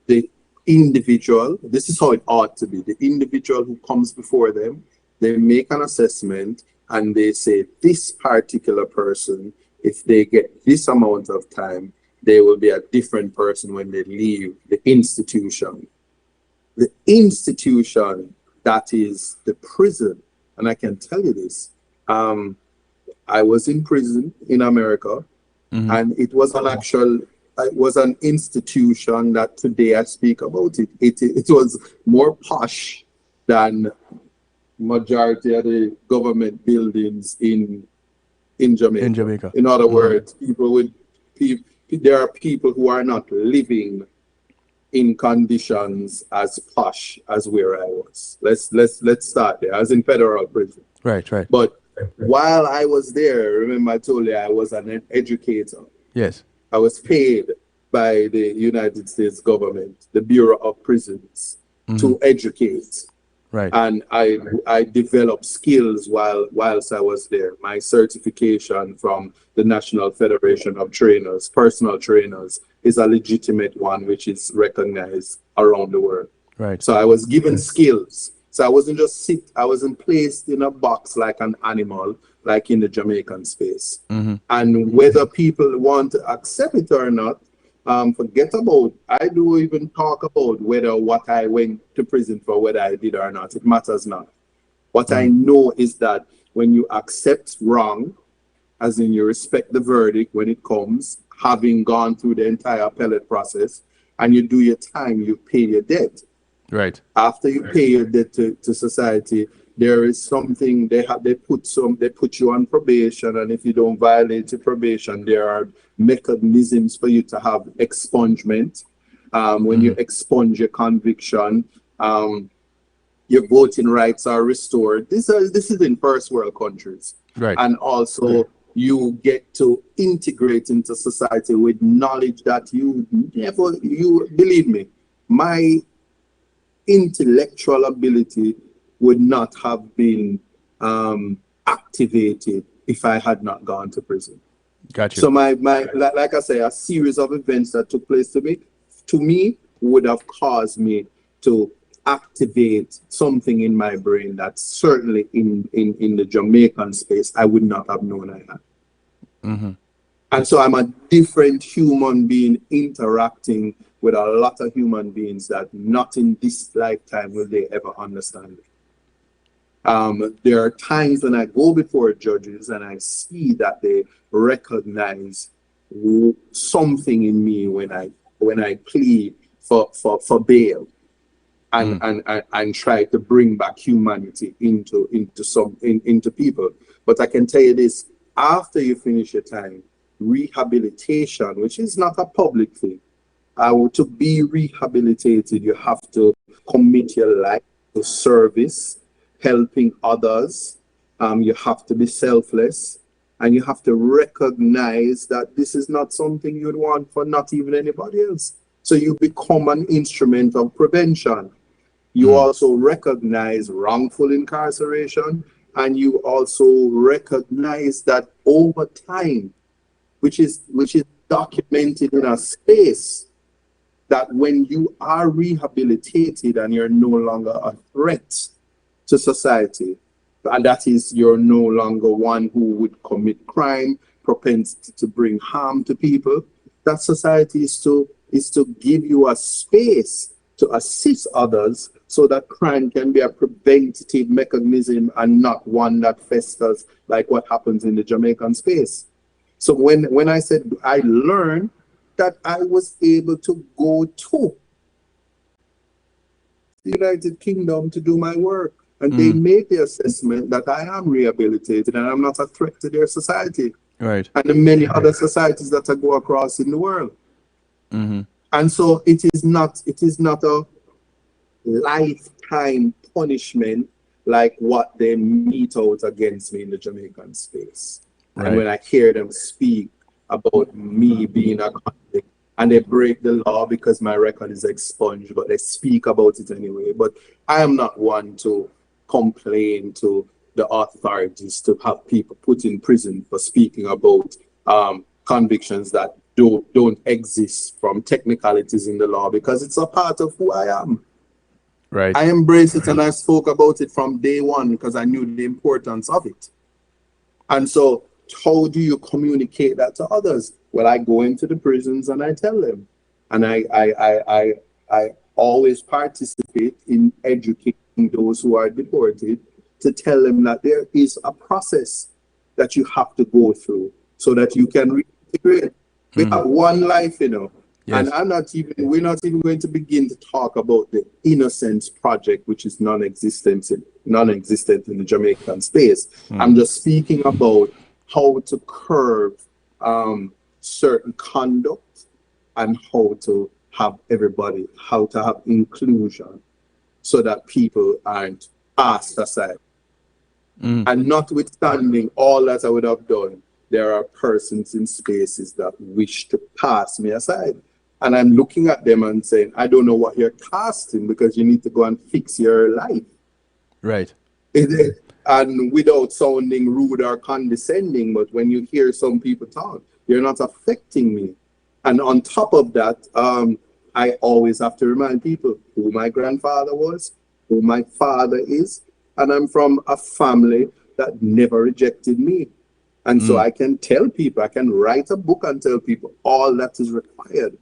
the individual. This is how it ought to be. The individual who comes before them, they make an assessment and they say, this particular person, if they get this amount of time, they will be a different person when they leave the institution. The institution that is the prison. And I can tell you this, I was in prison in America, and it was an institution that today I speak about it. It was more posh than majority of the government buildings in Jamaica. In other words, there are people who are not living in conditions as posh as where I was. Let's start there. I was in federal prison. Right. But while I was there, remember I told you I was an educator. Yes. I was paid by the United States government, the Bureau of Prisons, to educate. Right. And I developed skills whilst I was there. My certification from the National Federation of Trainers, personal trainers, is a legitimate one which is recognized around the world. Right. So I was given skills. So I wasn't placed in a box like an animal, like in the Jamaican space. And whether people want to accept it or not, forget about, I do even talk about whether what I went to prison for, whether I did or not. It matters not. What I know is that when you accept wrong, as in you respect the verdict when it comes, having gone through the entire appellate process, and you do your time, you pay your debt. Right. After you pay your debt to society, there is something they put you on probation, and if you don't violate your probation, there are mechanisms for you to have expungement. When you expunge your conviction, your voting rights are restored. This is in first world countries. Right. And also you get to integrate into society with knowledge that you believe me, my intellectual ability would not have been activated if I had not gone to prison. Gotcha. So my like I say, a series of events that took place to me would have caused me to activate something in my brain that certainly in the Jamaican space I would not have known I had. And so I'm a different human being interacting with a lot of human beings that not in this lifetime will they ever understand it. There are times when I go before judges and I see that they recognize something in me when I plead for bail and try to bring back humanity into people. But I can tell you this: after you finish your time, rehabilitation, which is not a public thing, to be rehabilitated, you have to commit your life to service, helping others. You have to be selfless, and you have to recognize that this is not something you'd want for not even anybody else. So you become an instrument of prevention. You also recognize wrongful incarceration, and you also recognize that over time, which is documented in a space, that when you are rehabilitated and you're no longer a threat to society, and that is you're no longer one who would commit crime, propensity to bring harm to people, that society is to give you a space to assist others so that crime can be a preventative mechanism and not one that festers like what happens in the Jamaican space. So when I said I learned that I was able to go to the United Kingdom to do my work, and they made the assessment that I am rehabilitated and I'm not a threat to their society. Right. And the many other societies that I go across in the world. And so it is not a lifetime punishment like what they mete out against me in the Jamaican space. Right. And when I hear them speak about me being a convict, and they break the law because my record is expunged, but they speak about it anyway. But I am not one to complain to the authorities to have people put in prison for speaking about convictions that don't exist from technicalities in the law, because it's a part of who I am. Right. I embrace it, and I spoke about it from day one because I knew the importance of it. And so how do you communicate that to others? Well, I go into the prisons and I tell them, and I always participate in educating those who are deported to tell them that there is a process that you have to go through so that you can reintegrate. We have one life, you know. Yes. And we're not even going to begin to talk about the Innocence Project, which is non-existent in the Jamaican space. I'm just speaking about how to curb certain conduct and how to have inclusion so that people aren't asked aside. And notwithstanding all that I would have done, there are persons in spaces that wish to pass me aside. And I'm looking at them and saying, I don't know what you're casting, because you need to go and fix your life. Right. And without sounding rude or condescending, but when you hear some people talk, you're not affecting me. And on top of that, I always have to remind people who my grandfather was, who my father is, and I'm from a family that never rejected me. And so I can tell people, I can write a book and tell people all that is required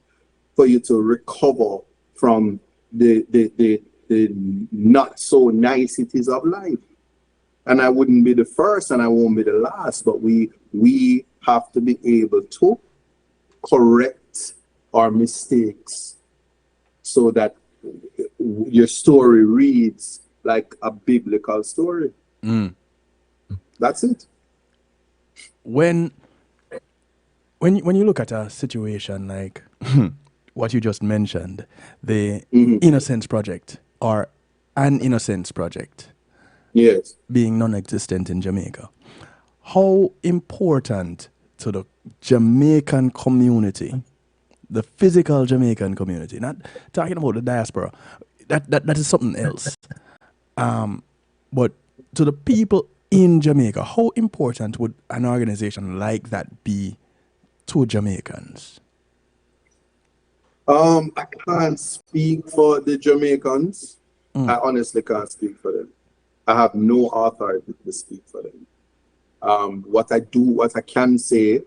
for you to recover from the not so niceties of life. And I wouldn't be the first and I won't be the last, but we have to be able to correct our mistakes so that your story reads like a biblical story. That's it. When you look at a situation like what you just mentioned, the Innocence Project or an Innocence Project, yes, being non-existent in Jamaica, how important to the Jamaican community, the physical Jamaican community, not talking about the diaspora, that is something else, but to the people in Jamaica, how important would an organization like that be to Jamaicans? I can't speak for the Jamaicans. I honestly can't speak for them. I have no authority to speak for them. What I can say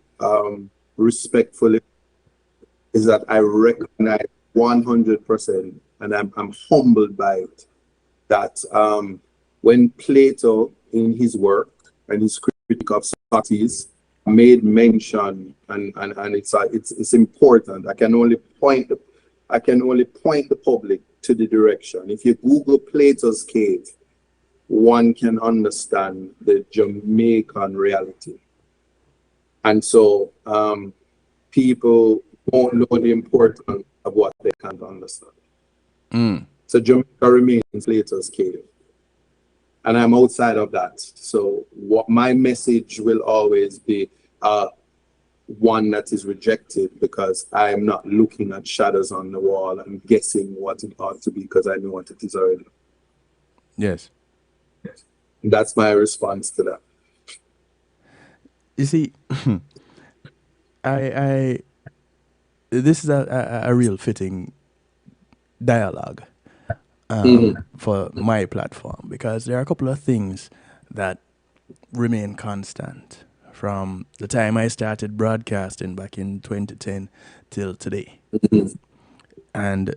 respectfully is that I recognize 100%, and I'm humbled by it, that when Plato, in his work and his critique of Socrates, made mention, and it's important. I can only point the public to the direction. If you Google Plato's cave, one can understand the Jamaican reality. And so people won't know the importance of what they can't understand. So Jamaica remains Plato's cave. And I'm outside of that. So what my message will always be one that is rejected, because I am not looking at shadows on the wall and guessing what it ought to be, because I know what it is already. Yes. That's my response to that. You see, this is a real fitting dialogue for my platform, because there are a couple of things that remain constant from the time I started broadcasting back in 2010 till today. And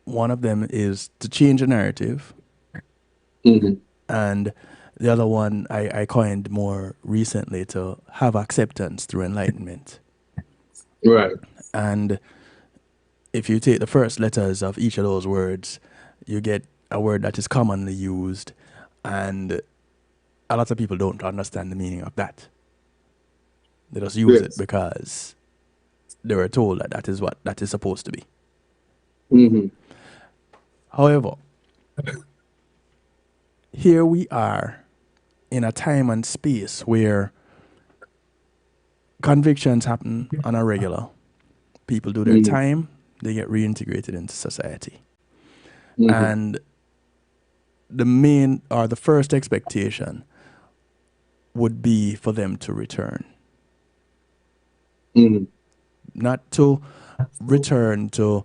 one of them is to change a narrative. And the other one I coined more recently, to have acceptance through enlightenment. Right. And if you take the first letters of each of those words, you get a word that is commonly used, and a lot of people don't understand the meaning of that. They just use it because they were told that that is what that is supposed to be. However, here we are in a time and space where convictions happen on a regular. People do their time, they get reintegrated into society. And the main or the first expectation would be for them to return. Not to return to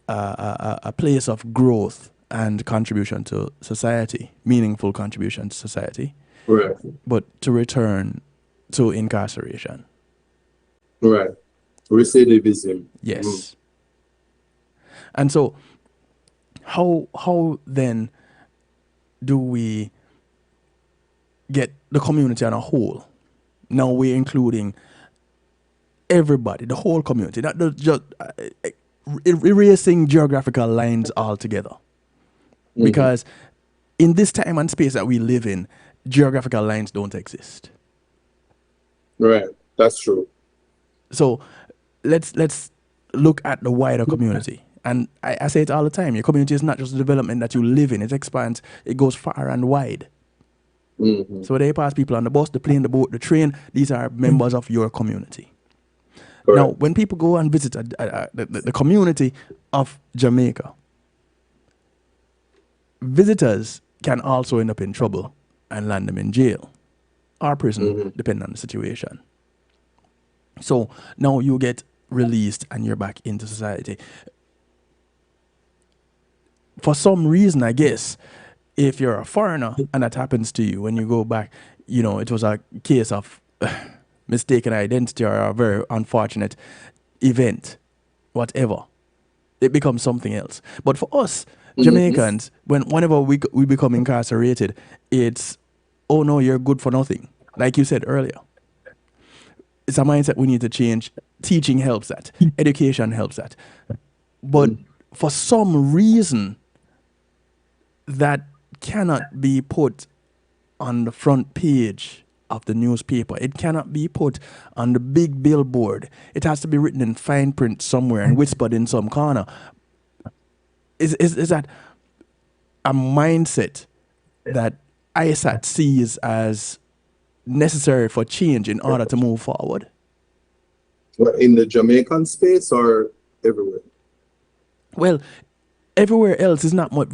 a place of growth and contribution to society, meaningful contribution to society, Right. but to return to incarceration. Right. Recidivism. Yes. And so how then do we get the community on a whole Now we're including everybody, the whole community, not just erasing geographical lines altogether. Because in this time and space that we live in, geographical lines don't exist. Right. That's true. So let's look at the wider community. And I say it all the time. Your community is not just the development that you live in. It expands. It goes far and wide. So they pass people on the bus, the plane, the boat, the train. These are members of your community. Correct. Now, when people go and visit the community of Jamaica, visitors can also end up in trouble and land them in jail or prison, depending on the situation. So now you get released and you're back into society. For some reason, I guess, if you're a foreigner and that happens to you when you go back, you know, it was a case of mistaken identity or a very unfortunate event, whatever, it becomes something else. But for us, Jamaicans, whenever we become incarcerated, it's, oh no, you're good for nothing. Like you said earlier. It's a mindset we need to change. Teaching helps that. Education helps that. But for some reason, that cannot be put on the front page of the newspaper. It cannot be put on the big billboard. It has to be written in fine print somewhere and whispered in some corner. Is that a mindset that Isat sees as necessary for change in order to move forward? In the Jamaican space or everywhere? Well, everywhere else is not much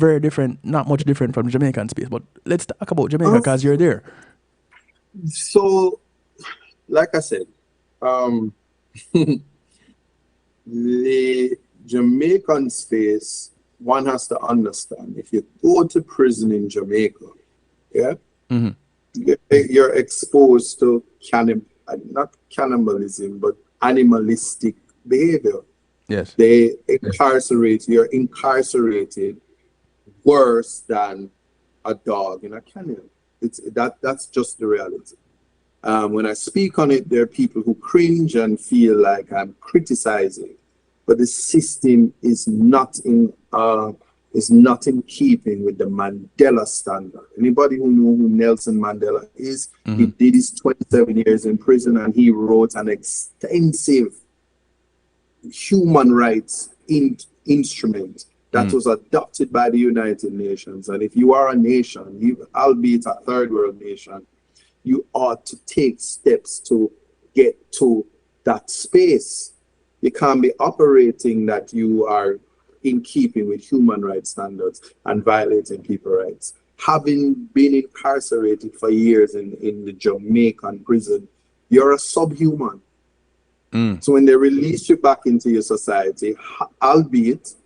different from Jamaican space. But let's talk about Jamaica because you're there. So, like I said, the Jamaican space, one has to understand, if you go to prison in Jamaica, yeah, you're exposed to not cannibalism, but animalistic behavior. Yes. You're incarcerated worse than a dog in a kennel. That's just the reality. When I speak on it, there are people who cringe and feel like I'm criticizing, but the system is not in keeping with the Mandela standard. Anybody who know who Nelson Mandela is, he did his 27 years in prison and he wrote an extensive human rights instrument that was adopted by the United Nations. And if you are a nation, albeit a third world nation, you ought to take steps to get to that space. You can't be operating that you are in keeping with human rights standards and violating people's rights. Having been incarcerated for years in the Jamaican prison, you're a subhuman. So when they release you back into your society, albeit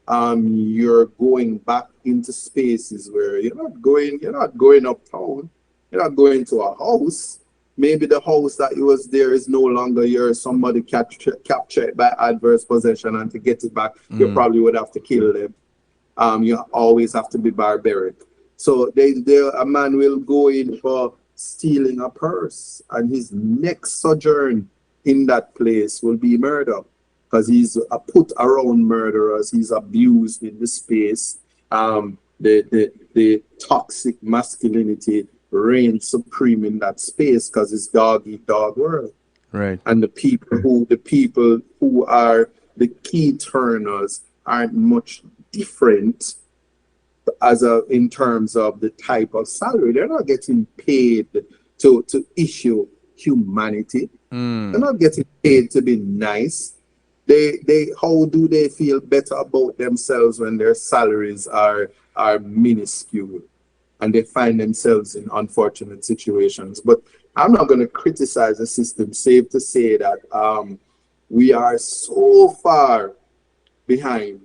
you're going back into spaces where you're not going uptown, you're not going to a house. Maybe the house that you was there is no longer yours. Somebody captured it by adverse possession, and to get it back, you probably would have to kill them. You always have to be barbaric. So a man will go in for stealing a purse, and his next sojourn in that place will be murder, because he's put around murderers. He's abused in the space. The toxic masculinity reigns supreme in that space because it's dog eat dog world. Right. And the people who are the key turners aren't much different in terms of the type of salary. They're not getting paid to issue humanity. They're not getting paid to be nice. How do they feel better about themselves when their salaries are minuscule and they find themselves in unfortunate situations? But I'm not going to criticize the system, save to say that we are so far behind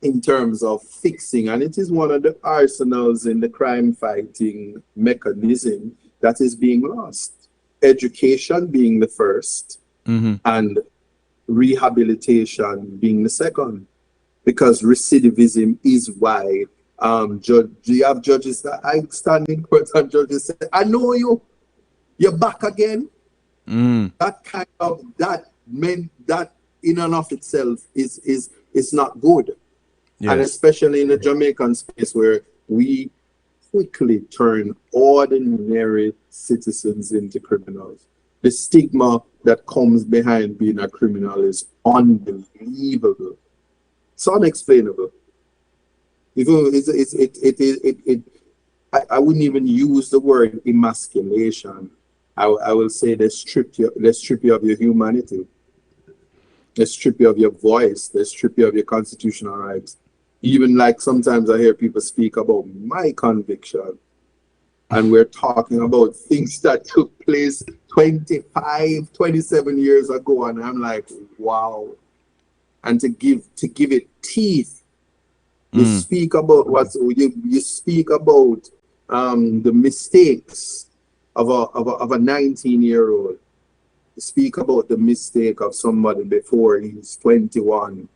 in terms of fixing, and it is one of the arsenals in the crime fighting mechanism that is being lost. Education being the first, and rehabilitation being the second, because recidivism is why you have judges that I stand in court and judges say, I know you, You're back again. Mm. That meant that in and of itself is not good. Yes. And especially in the Jamaican space where we quickly turn ordinary citizens into criminals. The stigma that comes behind being a criminal is unbelievable. It's unexplainable. Even I wouldn't even use the word emasculation. I will say they strip you of your humanity. They strip you of your voice. They strip you of your constitutional rights. Even like sometimes I hear people speak about my conviction, and we're talking about things that took place 25, 27 years ago, and I'm like, wow. And to give it teeth, you speak about you speak about the mistakes of a 19-year-old. You speak about the mistake of somebody before he's 21.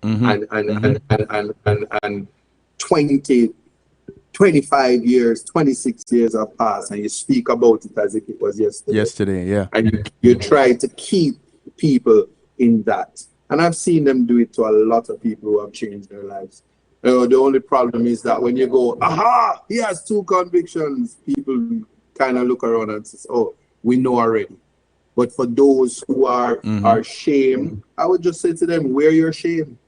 And 20, 25 years, 26 years have passed, and you speak about it as if it was yesterday. Yesterday, yeah. And you try to keep people in that. And I've seen them do it to a lot of people who have changed their lives. The only problem is that when you go, aha, he has 2 convictions, people kind of look around and say, oh, we know already. But for those who are shamed, I would just say to them, wear your shame.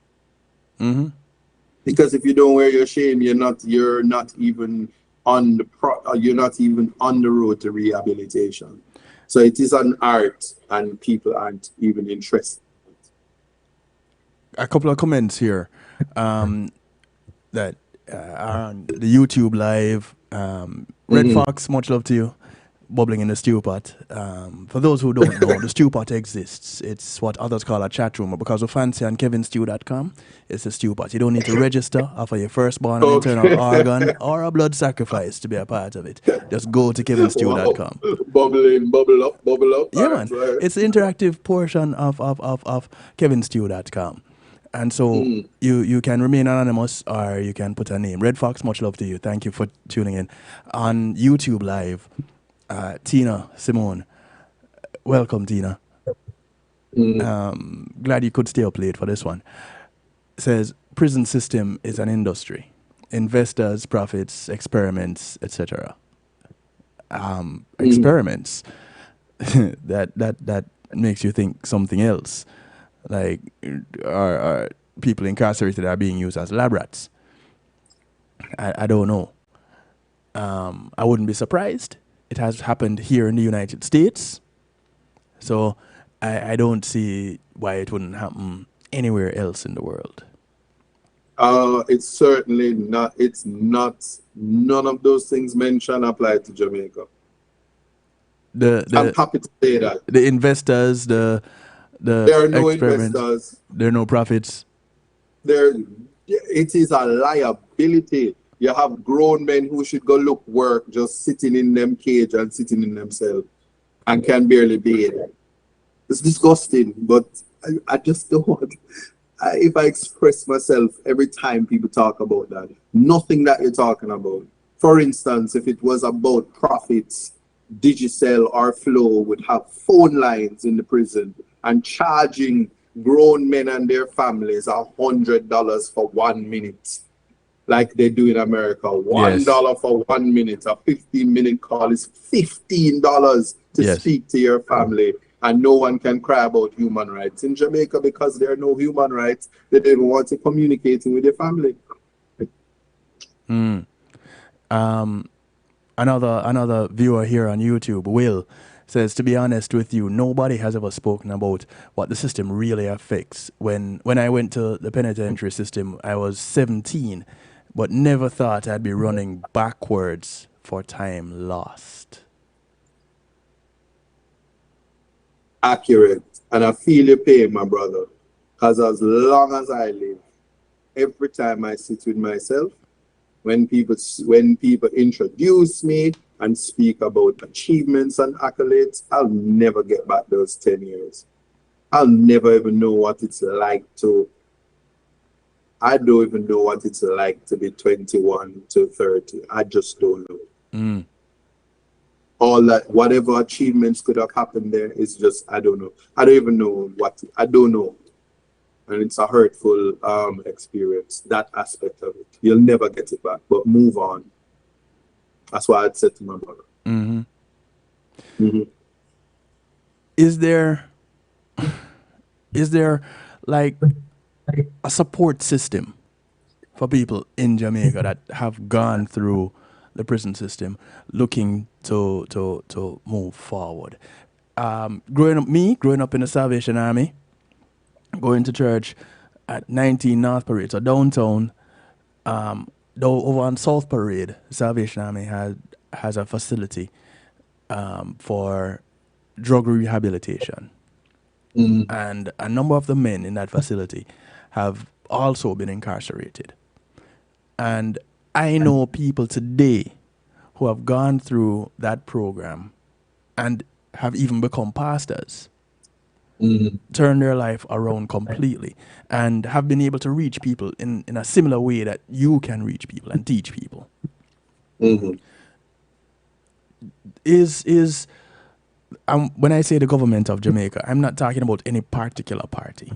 Because if you don't wear your shame, you're not even on the road to rehabilitation. So it is an art, and people aren't even interested. A couple of comments here that are on the YouTube live. Red Fox, much love to you. Bubbling in the stew pot. For those who don't know, the stew pot exists. It's what others call a chat room. But because we're fancy on kevinstew.com, it's a stew pot. You don't need to register, offer your firstborn an internal organ or a blood sacrifice to be a part of it. Just go to kevinstew.com. Bubble up. Yeah, man. It's the interactive portion of kevinstew.com. And so you can remain anonymous or you can put a name. Red Fox, much love to you. Thank you for tuning in. On YouTube Live, Tina Simone, welcome, Tina. Glad you could stay up late for this one. Says prison system is an industry, investors, profits, experiments, etc. Experiments that makes you think something else, like are people incarcerated are being used as lab rats. I don't know. I wouldn't be surprised. It has happened here in the United States. So I don't see why it wouldn't happen anywhere else in the world. It's certainly not. It's not. None of those things mentioned apply to Jamaica. I'm happy to say that. The investors, there are no investors. There are no profits. It is a liability. You have grown men who should go look work just sitting in them cage and sitting in themselves and can barely bathe. It's disgusting, but I just don't want. If I express myself every time people talk about that, nothing that you're talking about. For instance, if it was about profits, Digicel or Flow would have phone lines in the prison and charging grown men and their families $100 for 1 minute. Like they do in America. $1 for 1 minute. A 15-minute call is $15 to speak to your family. And no one can cry about human rights. In Jamaica, because there are no human rights, they don't want to communicate with their family. Another viewer here on YouTube, Will, says, to be honest with you, nobody has ever spoken about what the system really affects. When I went to the penitentiary system, I was 17. But never thought I'd be running backwards for time lost. Accurate. And I feel your pain, my brother. Because as long as I live, every time I sit with myself, when people introduce me and speak about achievements and accolades, I'll never get back those 10 years. I'll never even know what it's like to I don't even know what it's like to be 21 to 30. I just don't know. all that, whatever achievements could have happened there is just, I don't know. I don't even know I don't know. And it's a hurtful experience, that aspect of it. You'll never get it back, but move on. That's what I'd said to my mother. Mm-hmm. Mm-hmm. Is there like a support system for people in Jamaica that have gone through the prison system looking to move forward? Growing up in the Salvation Army, going to church at 19 North Parade, so downtown, though over on South Parade, Salvation Army has a facility for drug rehabilitation. Mm-hmm. And a number of the men in that facility have also been incarcerated. And I know people today who have gone through that program and have even become pastors, Mm-hmm. turn their life around completely, and have been able to reach people in a similar way that you can reach people and teach people. Mm-hmm. When I say the government of Jamaica, I'm not talking about any particular party.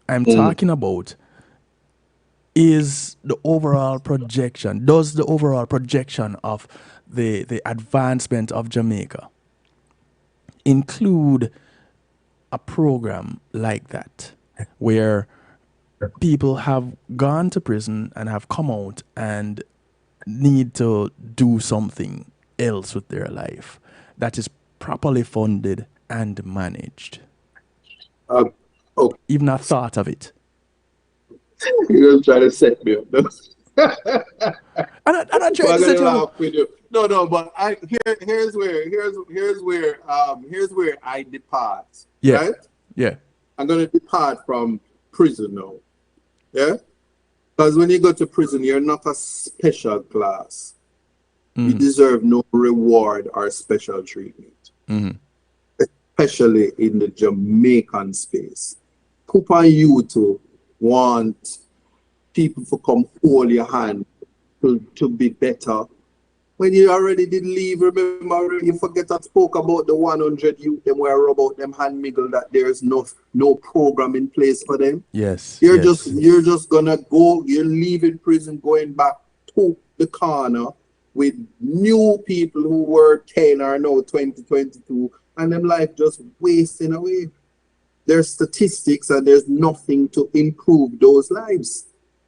I'm Mm-hmm. talking about does the overall projection of the advancement of Jamaica include a program like that, where people have gone to prison and have come out and need to do something else with their life that is properly funded and managed? Okay. Even a thought of it. You're just trying to set me up. I'm not trying Well, I'm to set gonna you up. laugh with you. No, but here's where I depart. Yeah. Right? Yeah. I'm gonna depart from prison now. Yeah? Because when you go to prison, you're not a special class. You deserve no reward or special treatment. Mm-hmm. Especially in the Jamaican space. Put on you to want people to come hold your hand to be better. When you already did leave, remember, you forget I spoke about the 100 youth, them were about them hand miggle, that there's no program in place for them. Yes. You're just gonna go, you're leaving prison, going back to the corner with new people who were 10 or now 20, 22, and them life just wasting away. There's statistics and there's nothing to improve those lives.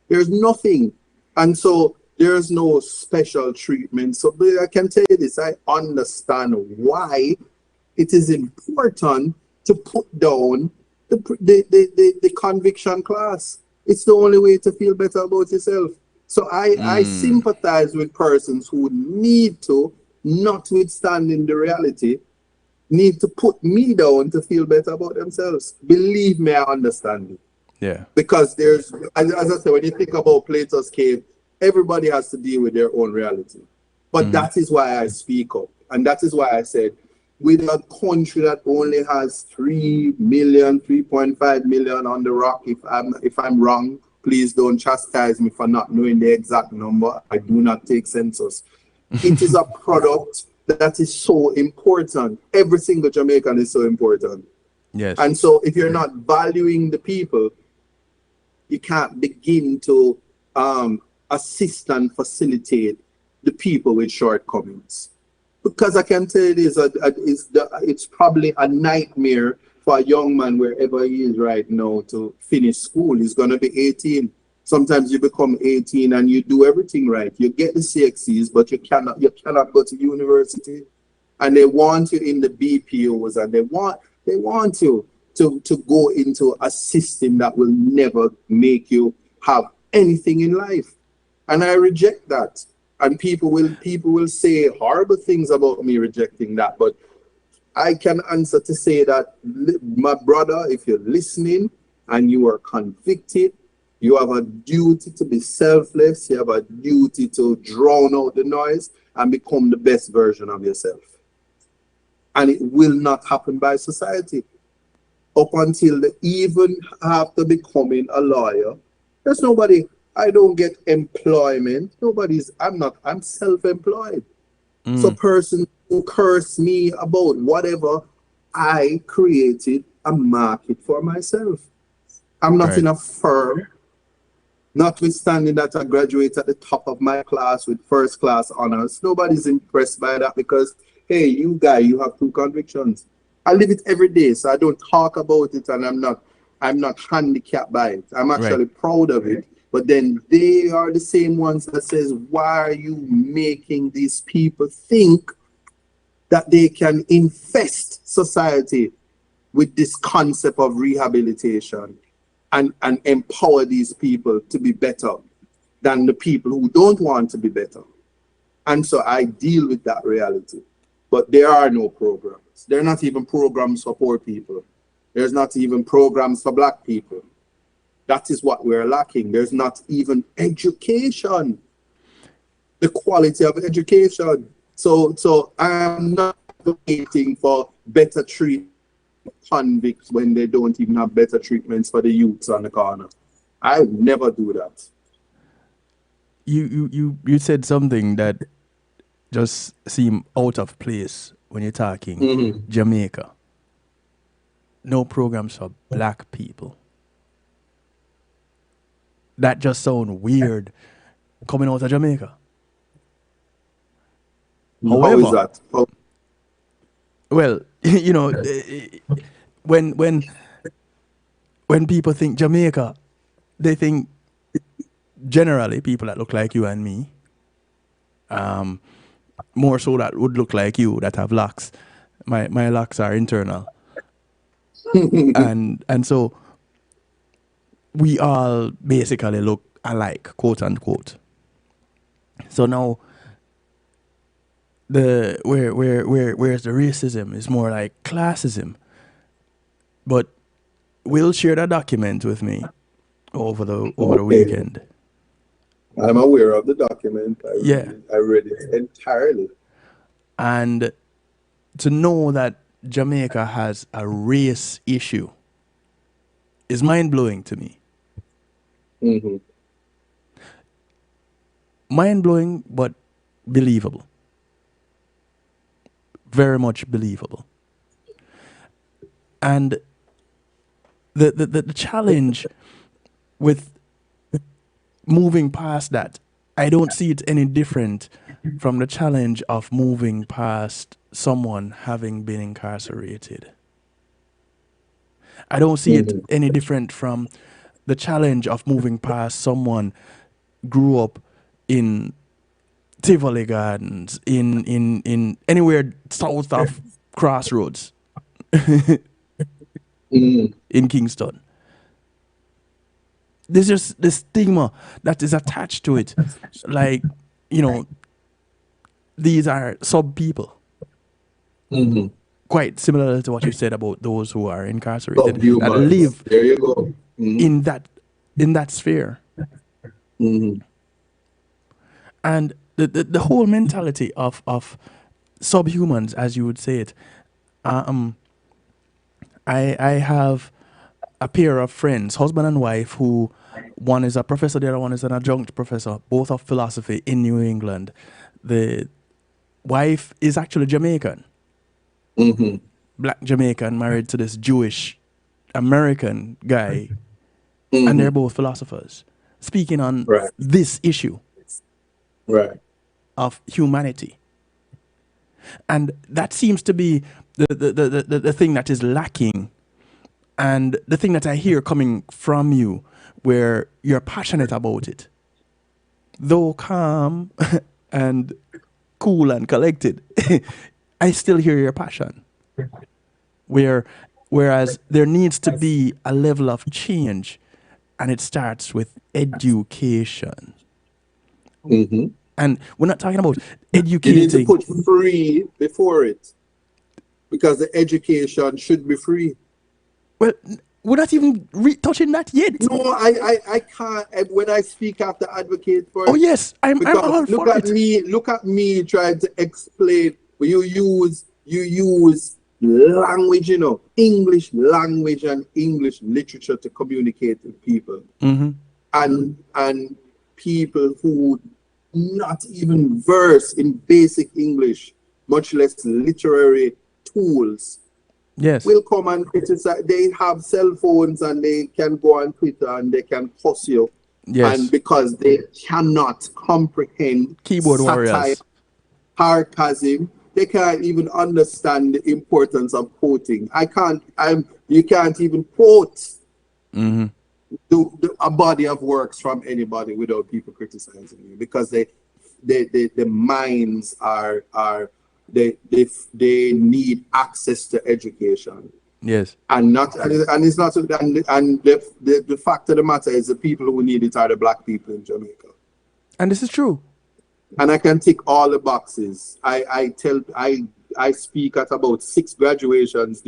There's nothing. And so there's no special treatment. So I can tell you this, I understand why it is important to put down the conviction class. It's the only way to feel better about yourself. So I sympathize with persons who need to, notwithstanding the reality, need to put me down to feel better about themselves. Believe me, I understand it. Yeah. Because there's, as I said, when you think about Plato's cave, everybody has to deal with their own reality. But that is why I speak up. And that is why I said, with a country that only has 3 million, 3.5 million on the rock, if I'm wrong, please don't chastise me for not knowing the exact number. I do not take census. It is a product that is so important. Every single Jamaican is so important. Yes. And so if you're not valuing the people, you can't begin to assist and facilitate the people with shortcomings. Because I can tell you this, it's probably a nightmare for a young man wherever he is right now to finish school. He's going to be 18. Sometimes you become 18 and you do everything right. You get the CXCs, but you cannot go to university. And they want you in the BPOs, and they want you to go into a system that will never make you have anything in life. And I reject that. And people will say horrible things about me rejecting that. But I can answer to say that, my brother, if you're listening and you are convicted, you have a duty to be selfless. You have a duty to drown out the noise and become the best version of yourself. And it will not happen by society. Up until even after becoming a lawyer, there's nobody. I don't get employment. I'm self-employed. So persons curse me about whatever, I created a market for myself. I'm not in a firm, notwithstanding that I graduate at the top of my class with first class honors. Nobody's impressed by that because, hey, you guy, you have two convictions. I live it every day, so I don't talk about it, and I'm not handicapped by it. I'm actually proud of it. But then they are the same ones that says, why are you making these people think that they can infest society with this concept of rehabilitation and empower these people to be better than the people who don't want to be better? And so I deal with that reality. But there are no programs. There are not even programs for poor people. There's not even programs for black people. That is what we're lacking. There's not even education, the quality of education. So I'm not waiting for better treatment convicts when they don't even have better treatments for the youths on the corner. I would never do that. You said something that just seemed out of place when you're talking Jamaica. No programs for black people. That just sounds weird coming out of Jamaica. However, how is that? Well, you know, when people think Jamaica, they think generally people that look like you and me, more so that would look like you that have locks. My locks are internal, and so we all basically look alike, quote unquote. So now where's the racism? It's more like classism. But Will shared a document with me over the weekend. I'm aware of the document. I read it entirely. And to know that Jamaica has a race issue is mind-blowing to me. Mind-blowing, but believable. Very much believable. And the challenge with moving past that, I don't see it any different from the challenge of moving past someone having been incarcerated. I don't see it any different from the challenge of moving past someone grew up in Tivoli Gardens, in anywhere south of Crossroads, in Kingston. There's just the stigma that is attached to it. Like, you know, these are sub people. Quite similar to what you said about those who are incarcerated that live there you go. in that sphere. And the whole mentality of subhumans, as you would say it. I have a pair of friends, husband and wife, who one is a professor, the other one is an adjunct professor, both of philosophy in New England. The wife is actually Jamaican. Black Jamaican, married to this Jewish American guy, and they're both philosophers speaking on this issue of humanity. And that seems to be the thing that is lacking, and the thing that I hear coming from you, where you're passionate about it. Though calm and cool and collected, I still hear your passion. Whereas there needs to be a level of change, and it starts with education. And we're not talking about educating. You need to put free before it, because the education should be free. Well, we're not even touching that yet. No, I can't. When I speak, I have to advocate for it. Oh yes, I'm all for it. Look at me trying to explain. You use language, you know, English language and English literature to communicate with people, and people who not even verse in basic English much less literary tools, Yes. will come and criticize. They have cell phones and they can go on Twitter and they can cuss you. Yes. And because they cannot comprehend Keyboard satire, warriors. sarcasm, they can't even understand the importance of quoting. You can't even quote a body of works from anybody without people criticizing you, because the minds they need access to education. Yes. And it's not, and the fact of the matter is the people who need it are the black people in Jamaica. And this is true. And I can tick all the boxes. I speak at about 6 graduations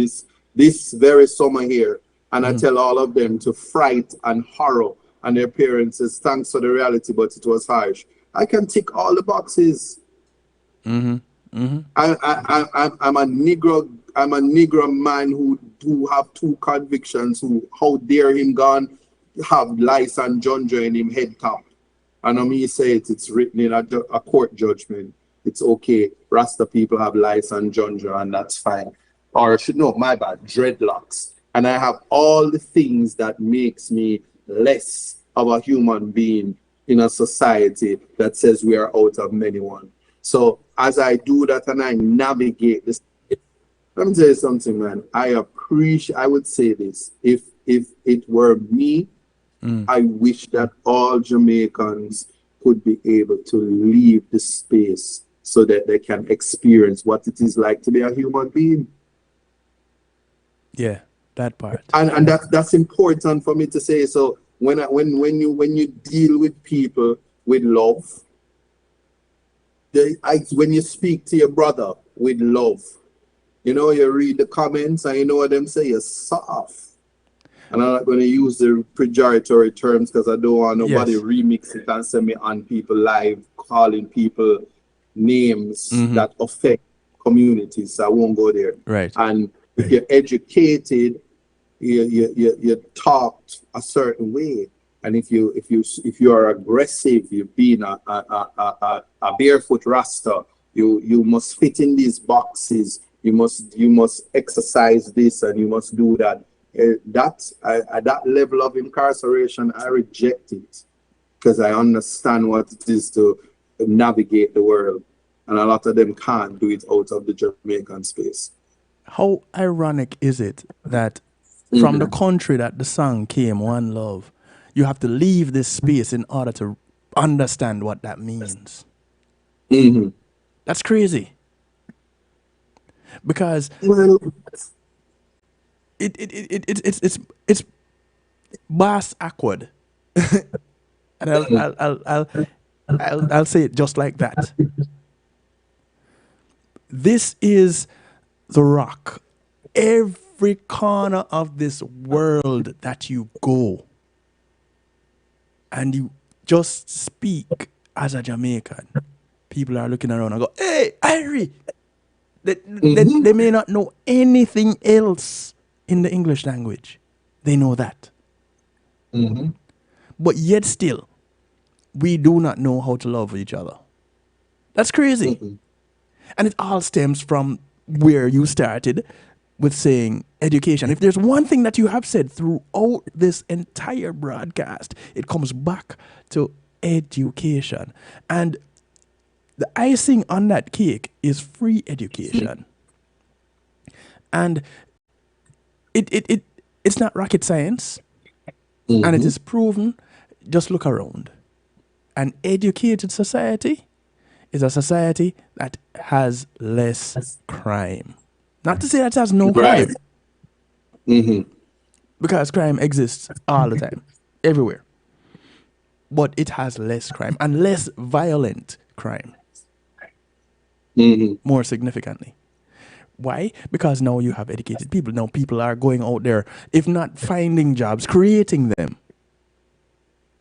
this very summer here, and I tell all of them to fright and horror, and their parents says thanks for the reality, but it was harsh. I can tick all the boxes. I'm a Negro man who have 2 convictions. Who, how dare him gone have lice and ginger in him head top? And I mean, say it's written in a court judgment. It's okay. Rasta people have lice and ginger, and that's fine. Or my bad, dreadlocks. And I have all the things that makes me less of a human being in a society that says we are out of many one. So as I do that and I navigate this, let me tell you something, man. I would say this. If it were me, I wish that all Jamaicans could be able to leave the space so that they can experience what it is like to be a human being. Yeah, that part. And that's important for me to say. So when you deal with people with love, when you speak to your brother with love, you read the comments and you know what them say, you're soft. And I'm not going to use the pejoratory terms because I don't want nobody remix it and send me on people live calling people names that affect communities. So I won't go there. Right. And if you're educated, you talked a certain way. And if you are aggressive, you've been a barefoot rasta, you must fit in these boxes. You must exercise this and you must do that. At that level of incarceration, I reject it because I understand what it is to navigate the world, and a lot of them can't do it out of the Jamaican space. How ironic is it that from the country that the song came, One Love, you have to leave this space in order to understand what that means? That's crazy. Because it's bass awkward, and I'll say it just like that. This is the rock. Every corner of this world that you go, and you just speak as a Jamaican, people are looking around and go, "Hey, Irie." They may not know anything else in the English language. They know that. But yet still, we do not know how to love each other. That's crazy. And it all stems from where you started with saying education. If there's one thing that you have said throughout this entire broadcast, it comes back to education. And the icing on that cake is free education. And it's not rocket science. And it is proven. Just look around. An educated society is a society that has less crime. Not to say that it has no crime. Because crime exists all the time, everywhere. But it has less crime and less violent crime. More significantly. Why? Because now you have educated people. Now people are going out there, if not finding jobs, creating them.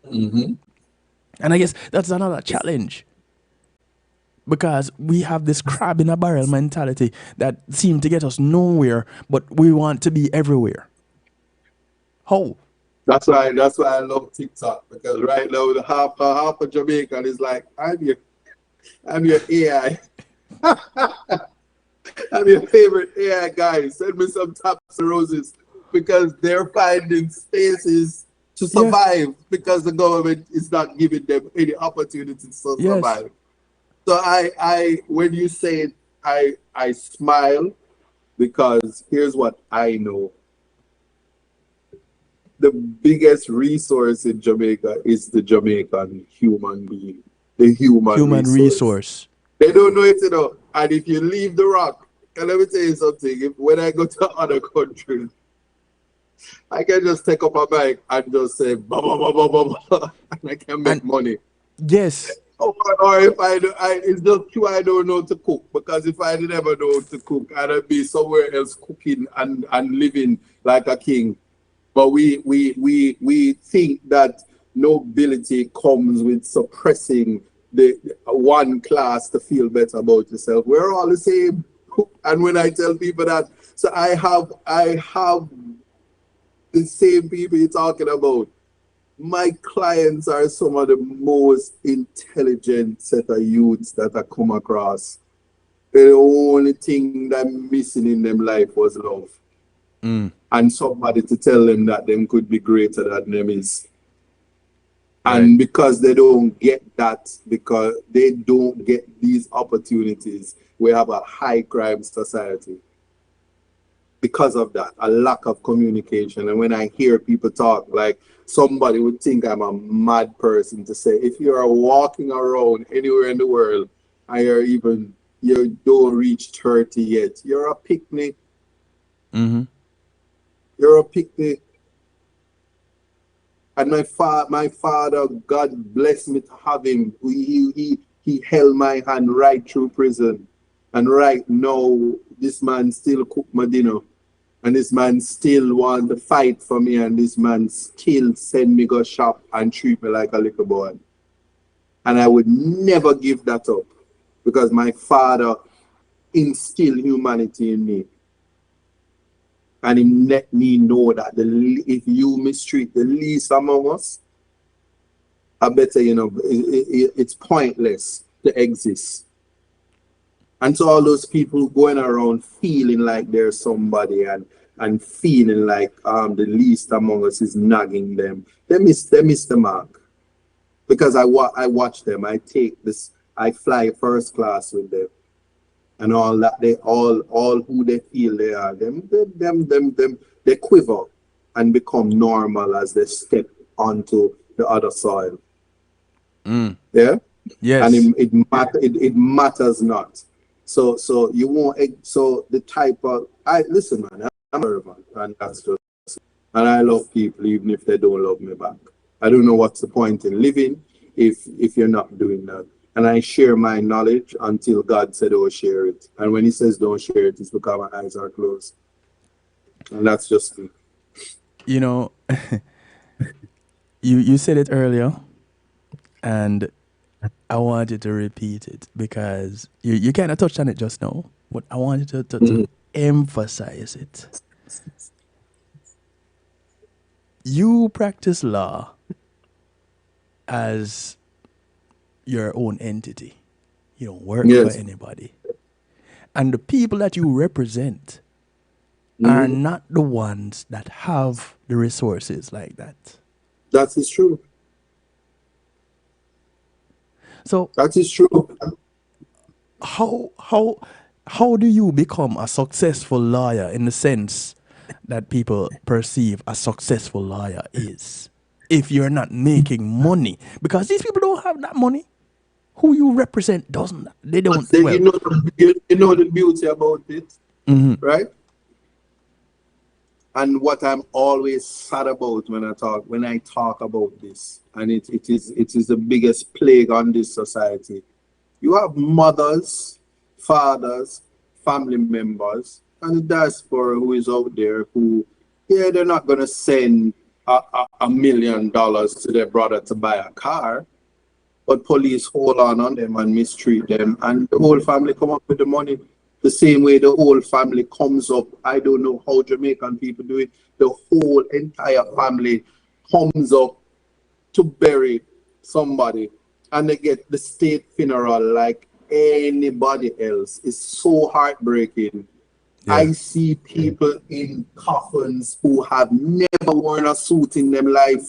And I guess that's another challenge. Because we have this crab in a barrel mentality that seems to get us nowhere, but we want to be everywhere. How? That's why I love TikTok, because right now the half of Jamaican is like, I'm your AI. I'm your favorite AI guy. Send me some taps and roses because they're finding spaces to Yeah. survive because the government is not giving them any opportunity to Yes. survive. So when you say it, I smile because here's what I know. The biggest resource in Jamaica is the Jamaican human being, the human Human resource. resource. They don't know it, you know. And if you leave the rock, and let me tell you something, when I go to other countries, I can just take up a bike and just say, bah, bah, bah, bah, bah, bah, and I can make And money. yes. Or if it's just true I don't know to cook because if I did ever know to cook, I'd be somewhere else cooking and living like a king. But we think that nobility comes with suppressing the one class to feel better about yourself. We're all the same. And when I tell people that, so I have the same people you're talking about. My clients are some of the most intelligent set of youths that I come across. The only thing that missing in them life was love. And somebody to tell them that them could be greater than them is. Right. And because they don't get that, because they don't get these opportunities, we have a high crime society. Because of that, a lack of communication. And when I hear people talk, like somebody would think I'm a mad person to say, if you are walking around anywhere in the world and you don't reach 30 yet, you're a picnic. Mm-hmm. You're a picnic. And my father, God bless me to have him. He held my hand right through prison. And right now, this man still cook my dinner. And this man still want to fight for me. And this man still send me go shop and treat me like a little boy. And I would never give that up. Because my father instilled humanity in me. And he let me know that if you mistreat the least among us, I better, it's pointless to exist. And so all those people going around feeling like they're somebody and feeling like the least among us is nagging them, they miss the mark. Because I watch them, I fly first class with them. And all that they all who they feel they are, they quiver and become normal as they step onto the other soil. Yeah, and Yes. it matters not. So you won't. So the type of I listen, man. I'm a servant, and that's just. And I love people even if they don't love me back. I don't know what's the point in living if you're not doing that. And I share my knowledge until God said, "Oh, share it." And when He says, "Don't share it," it's because my eyes are closed. And that's just me. You know, you said it earlier, and I wanted to repeat it because you kind of touched on it just now, but I wanted to emphasize it. You practice law as your own entity. You don't work for Yes. anybody. And the people that you represent are not the ones that have the resources like that. That is true. So That is true. how do you become a successful lawyer in the sense that people perceive a successful lawyer is if you're not making money? Because these people don't have that money. Who you represent doesn't. They don't. Then Well, you know the beauty about it, right? And what I'm always sad about when I talk about this, and it is the biggest plague on this society. You have mothers, fathers, family members, and the diaspora who is out there who, yeah, they're not gonna send $1 million to their brother to buy a car, but police hold on them and mistreat them, and the whole family come up with the money. The same way the whole family comes up. I don't know how Jamaican people do it. The whole entire family comes up to bury somebody, and they get the state funeral like anybody else. It's so heartbreaking. Yeah. I see people in coffins who have never worn a suit in their life.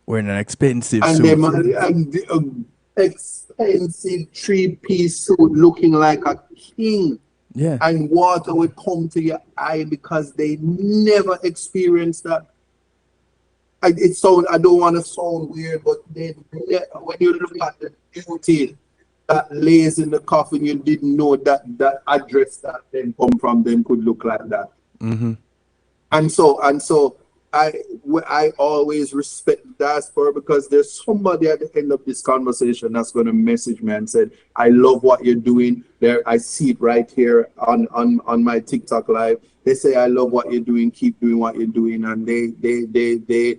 Wearing an expensive And suit. them and the, expensive three-piece suit looking like a king. Yeah. And water will come to your eye because they never experienced that. I don't want to sound weird, but when you look at the beauty that lays in the coffin, you didn't know that that address that then come from them could look like that. Mm-hmm. And so I always respect the diaspora because there's somebody at the end of this conversation that's going to message me and said, I love what you're doing. There, I see it right here on my TikTok live. They say, I love what you're doing. Keep doing what you're doing. And they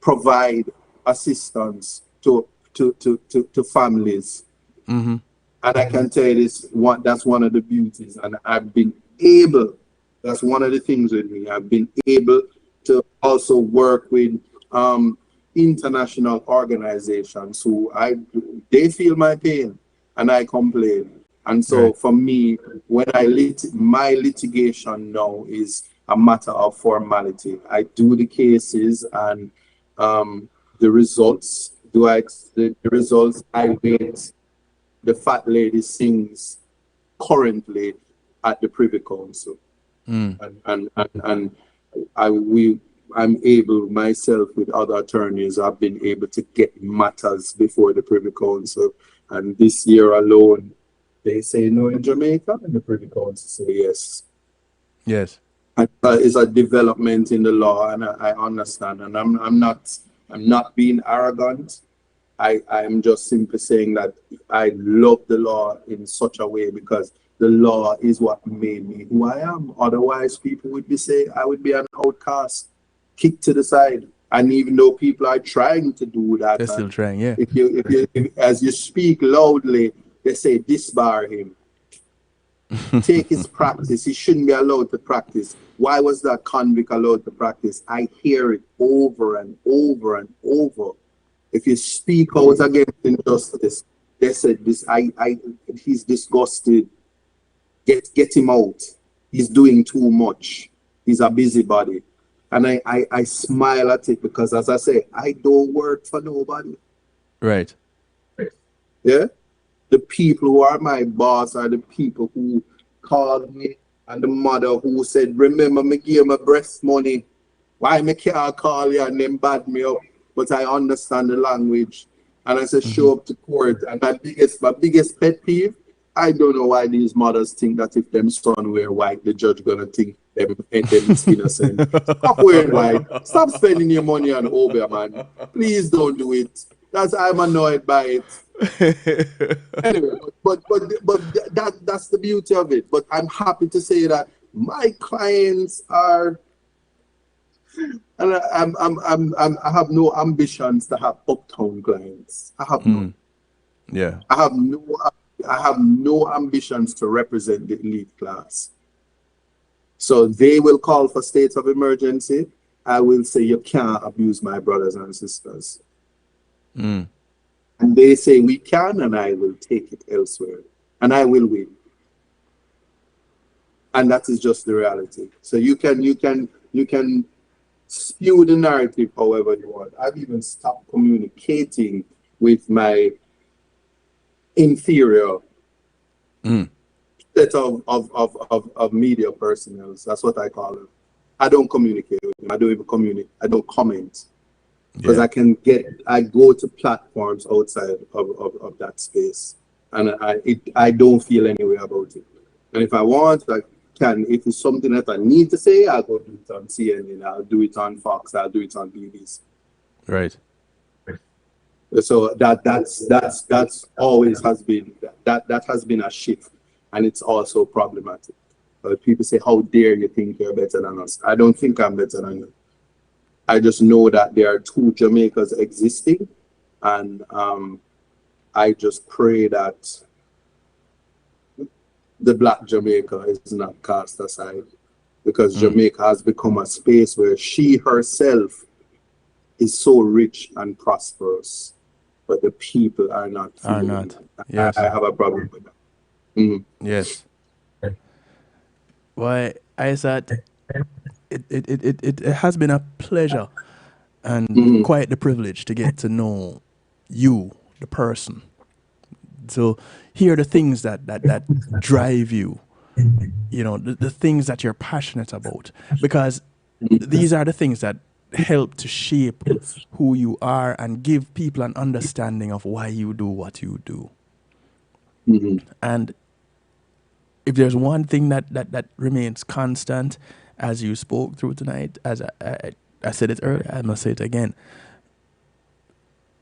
provide assistance to families. Mm-hmm. And I can tell you that's one of the beauties. And I've been able, that's one of the things with me. I've been able to also work with international organizations who they feel my pain and I complain. And so for me, when my litigation now is a matter of formality. I do the cases and the results. The results I wait. The fat lady sings currently at the Privy Council, and I'm able myself with other attorneys. I've been able to get matters before the Privy Council, and this year alone, they say no in Jamaica, and the Privy Council say yes. Yes. And it's a development in the law, and I understand, and I'm not being arrogant. I'm just simply saying that I love the law in such a way because the law is what made me who I am. Otherwise, people would be saying I would be an outcast, kicked to the side. And even though people are trying to do that, They're still trying, yeah. If as you speak loudly, they say disbar him. Take his practice. He shouldn't be allowed to practice. Why was that convict allowed to practice? I hear it over and over and over. If you speak out against injustice, they said this. He's disgusted. Get him out. He's doing too much. He's a busybody, and I smile at it because, as I say, I don't work for nobody. Right. Yeah. The people who are my boss are the people who called me, and the mother who said, "Remember, me give my breast money. Why me can't call you?" And then bad me up. But I understand the language, and I said, show up to court. And my biggest pet peeve, I don't know why these mothers think that if them son wear white, the judge gonna think them is innocent. Stop wearing white. Stop spending your money on Uber, man. Please don't do it. I'm annoyed by it. Anyway, but that's the beauty of it. But I'm happy to say that my clients are. And I have no ambitions to have uptown clients. I have none. Yeah. I have no ambitions to represent the elite class. So they will call for states of emergency. I will say you can't abuse my brothers and sisters. And they say we can, and I will take it elsewhere, and I will win. And that is just the reality. So you can spew the narrative however you want. I've even stopped communicating with my inferior set of media personnel. That's what I call them. I don't communicate with them. I don't even communicate. I don't comment. Because I go to platforms outside of that space. And I don't feel any way about it. And if I want, if it's something that I need to say, I'll go do it on CNN, I'll do it on Fox, I'll do it on BBC. Right. So that's always has been that has been a shift, and it's also problematic. People say, "How dare you think you're better than us?" I don't think I'm better than you. I just know that there are two Jamaicas existing, and I just pray that the Black Jamaica is not cast aside, because Jamaica has become a space where she herself is so rich and prosperous. but the people are not Are feeling not. that. Yes. I have a problem with that. Mhm. Yes. Why, Isat, it has been a pleasure and Mhm. quite the privilege to get to know you, the person. So hear the things that drive you, the things that you're passionate about. Because these are the things that help to shape who you are and give people an understanding of why you do what you do. Mhm. And if there's one thing that remains constant as you spoke through tonight, as I said it earlier, I must say it again,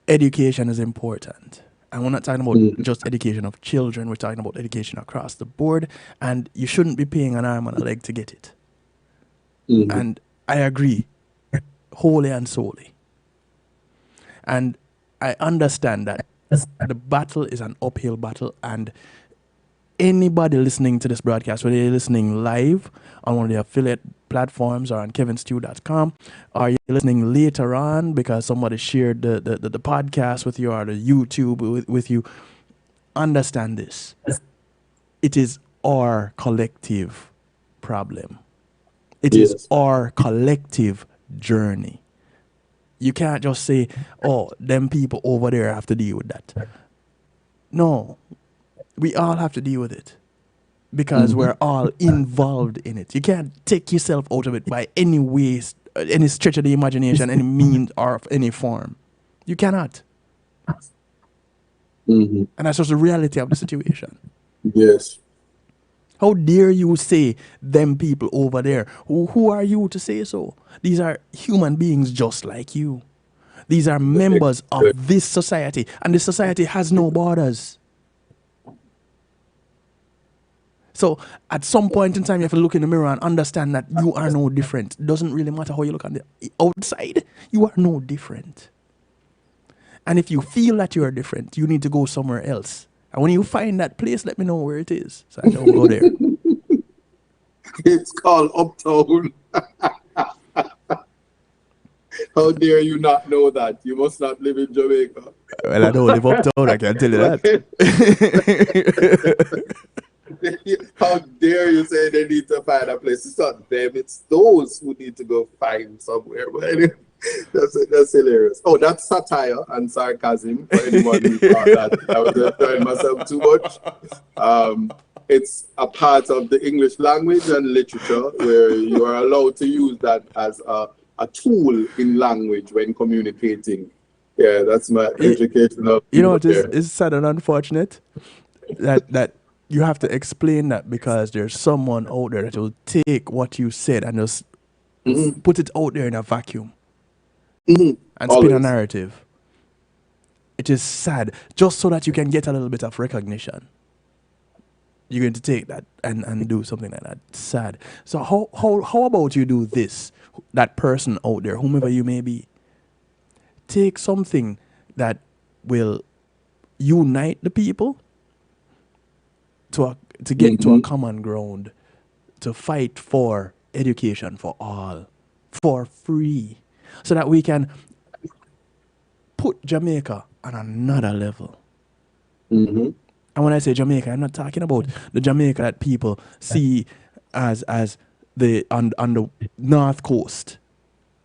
education is important. And we're not talking about Mhm. just education of children, we're talking about education across the board, and you shouldn't be paying an arm and a leg to get it. Mhm. And I agree wholly and solely. And I understand that the battle is an uphill battle, and anybody listening to this broadcast, whether you're listening live on one of the affiliate platforms or on kevinstew.com, or you're listening later on because somebody shared the podcast with you or the YouTube with you, understand this. It is our collective problem. It is Yes. our collective journey. You can't just say, oh, them people over there have to deal with that. No, we all have to deal with it because Mhm. we're all involved in it. You can't take yourself out of it by any ways, any stretch of the imagination, any means or of any form. You cannot. Mhm. And that's just the reality of the situation. Yes. How dare you say them people over there? Who are you to say so? These are human beings just like you. These are members of this society, and this society has no borders. So at some point in time, you have to look in the mirror and understand that you are no different. It doesn't really matter how you look on the outside, you are no different. And if you feel that you are different, you need to go somewhere else. And when you find that place, let me know where it is, so I don't go there. It's called Uptown. How dare you not know that? You must not live in Jamaica. Well, I don't live uptown, I can tell you that. How dare you say they need to find a place? It's not them, it's those who need to go find somewhere. But anyway, that's hilarious. Oh, that's satire and sarcasm for anyone who thought that I was enjoying myself too much. It's a part of the English language and literature where you are allowed to use that as a tool in language when communicating. Yeah, that's my educational You know, humor it is there. it's sad and unfortunate that you have to explain that because there's someone out there that will take what you said and just Mhm. put it out there in a vacuum Mhm. and spin a Always. narrative. It is sad, just so that you can get a little bit of recognition. You're going to take that and do something like that. Sad. So how about you do this? That person out there, whomever you may be, take something that will unite the people to get to a Mhm. common ground, to fight for education for all, for free, so that we can put Jamaica on another level. Mhm. And when I say Jamaica, I'm not talking about the Jamaica that people see as the on the north coast,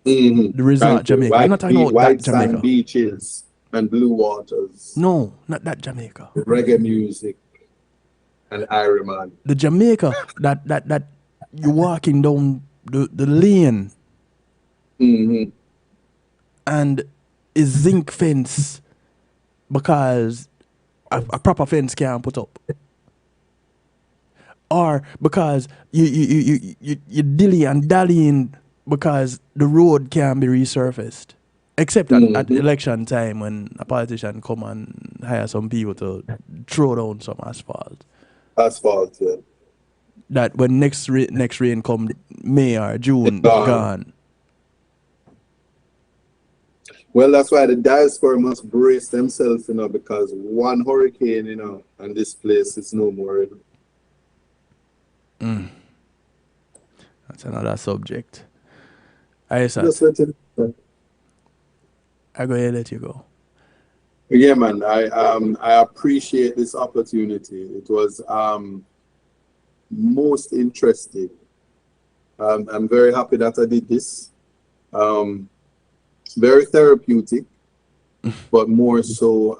Mhm. the resort Thank you. Jamaica. I'm not talking about that White sand Jamaica. beaches and blue waters, No, not that Jamaica. reggae music and Iron Man. The Jamaica that you're walking down the lane Mhm. and is zinc fence because a proper fence can't put up, or because you dilly and dallying because the road can be resurfaced. Except at Mhm. election time when a politician come and hire some people to throw down some asphalt. Asphalt, yeah. That when next rain come May or It's June, gone. gone. Well, that's why the diaspora must brace themselves, because one hurricane, and this place is no more. That's another subject. I Just sat. let it. I go ahead let you go. Yeah, man. I appreciate this opportunity. It was most interesting. I'm very happy that I did this. It's very therapeutic, but more so,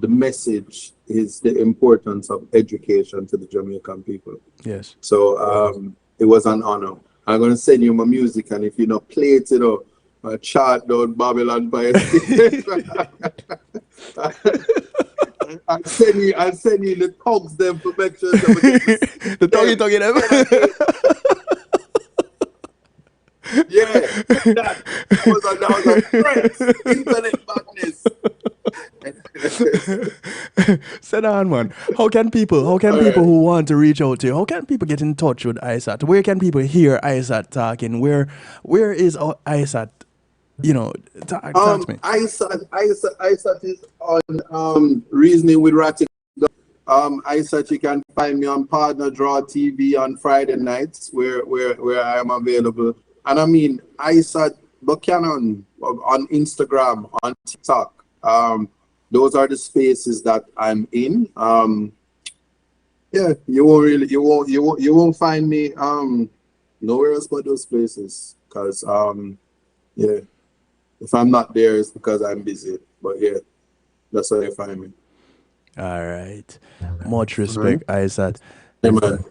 the message is the importance of education to the Jamaican people. Yes. So it was an honor. I'm gonna send you my music, and if you not play it, chart down Babylon by I'll send you the thugs them for make sure the talking them. Yeah, that was a threat. Internet madness. Sit down, man. How can people who want to reach out to you, how can people get in touch with Isat? Where can people hear Isat talking? Where is Isat? Talk to me. Isat is on Reasoning with Ratty. Isat, you can find me on Partner Draw TV on Friday nights where I am available. And I mean Isat Buchanan on Instagram, on TikTok. Those are the spaces that I'm in. Yeah, you won't find me nowhere else but those places. Cause yeah. If I'm not there, it's because I'm busy. But yeah, that's where you find me. All right. Much respect, Isat. Yeah, man.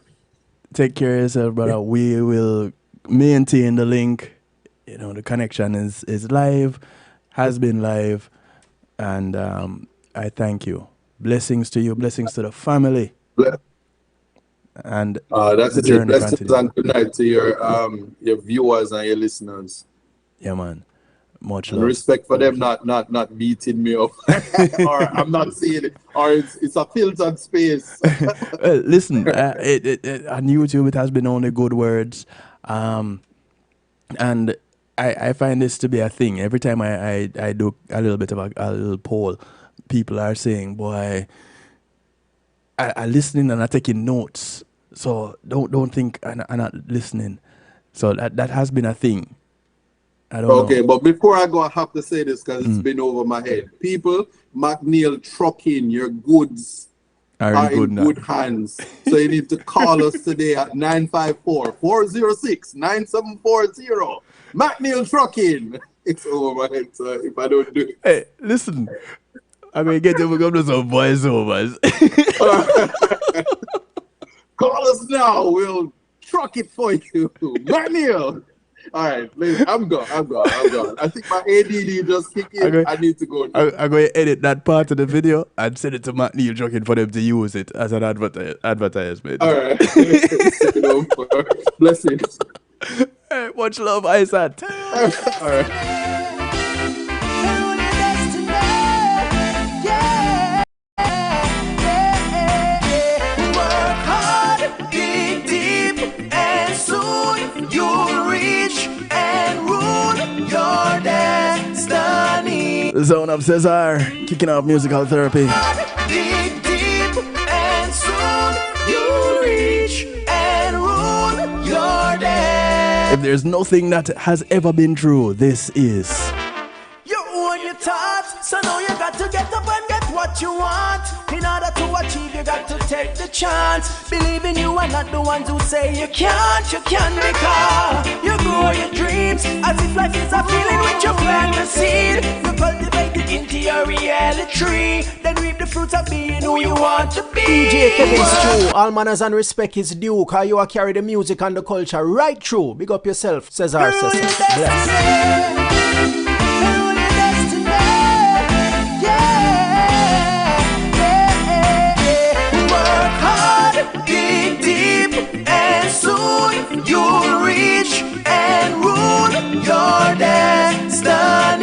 Take care of yourself, brother. We will maintain the link. The connection is live, has been live, and I thank you. Blessings to you, blessings to the family. And that's the journey. Blessings and good night to your viewers and your listeners. Yeah, man. Much and love. Respect for them not beating me up, or I'm not seeing it, or it's a filtered space. Listen, on YouTube it has been only good words, and I find this to be a thing. Every time I do a little bit of a little poll, people are saying, "Boy, I listening and I taking notes." So don't think I'm not listening. So that has been a thing. I don't know. Okay, but before I go, I have to say this because it's been over my head. People, McNeil Trucking, your goods are in good hands. So you need to call us today at 954-406-9740. McNeil Trucking. It's over my head, so if I don't do it. Hey, listen. I'm going to get you to some voiceovers. Call us now. We'll truck it for you. McNeil. All right, listen, I'm gone. I think my ADD just kicked in. I need to go. I'm going to edit that part of the video and send it to McNeil Trucking for them to use it as an advertisement. All right. Blessings. Hey, much love, Isat. All right. Zone of Cesar, kicking off musical therapy. Dig deep and soon you'll reach and rule your day. If there's nothing that has ever been true, this is. You own your thoughts, so now you got to get up and get what you want. In order to achieve, you got to take the chance. Believe in you and not the ones who say you can't. You can because you grow your dreams as if life is a feeling which you plant the seed. You cultivate it into your reality tree, then reap the fruits of being who you want to be. DJ Kevin's true. All manners and respect is due. Cause you are carry the music and the culture right through. Big up yourself, Cesar. Bless. Dig deep and soon you'll reach and rule your destiny.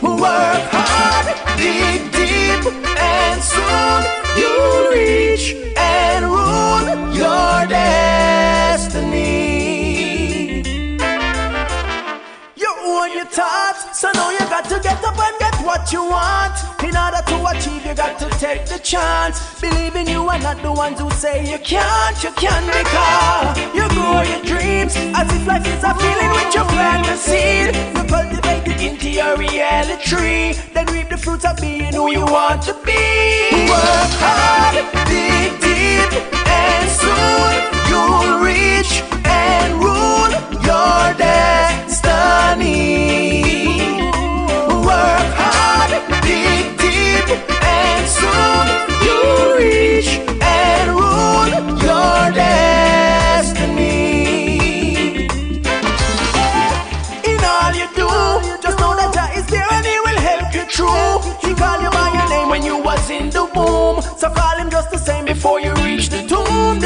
Work hard, dig deep and soon you'll reach and rule your destiny. You own your thoughts, so now you got to get up and get what you want. In order to achieve, you got to take the chance. Believe in you and not the ones who say you can't. You can because you grow your dreams as if life is a feeling which you plant the seed. You cultivate it into your reality tree, then reap the fruits of being who you want to be. Work hard, dig deep, and soon you'll reach and rule your destiny. Work hard, dig deep, and soon you'll reach and rule your destiny. In all you do, just know that Jah is there and He will help you through. He called you by your name when you was in the womb, so call Him just the same before you reach the tomb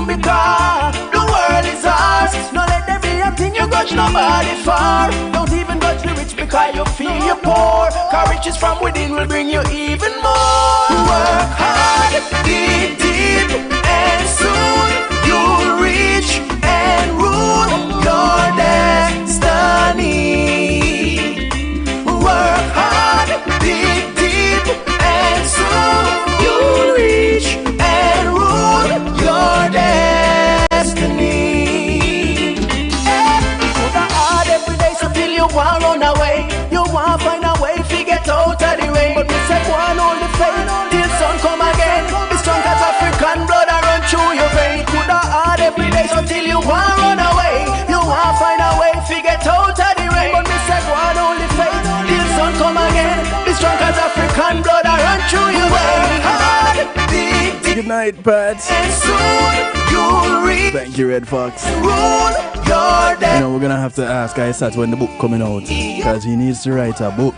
because the world is ours. Don't let there be a thing you grudge nobody for. Don't even grudge the rich because you feel you're poor, cause riches from within will bring you even more. Work hard, dig deep, and soon you'll reach and rule your destiny. Work hard, dig deep, and soon you'll reach and rule your destiny. Put a hard every day so till you want run away. You want find a way to get out of the rain. But we say one hold the faith till sun come again. Be strong as African blood I run through your vein. Put a hard every day so till you want run away. You want find a way to get out of the rain. But we say one hold the faith till sun come again. Be strong as African blood I run through your vein. Good night, Pat. And soon you'll reach. Thank you, Red Fox. Rule your destiny. You know, we're gonna have to ask Isat when the book coming out, because he needs to write a book.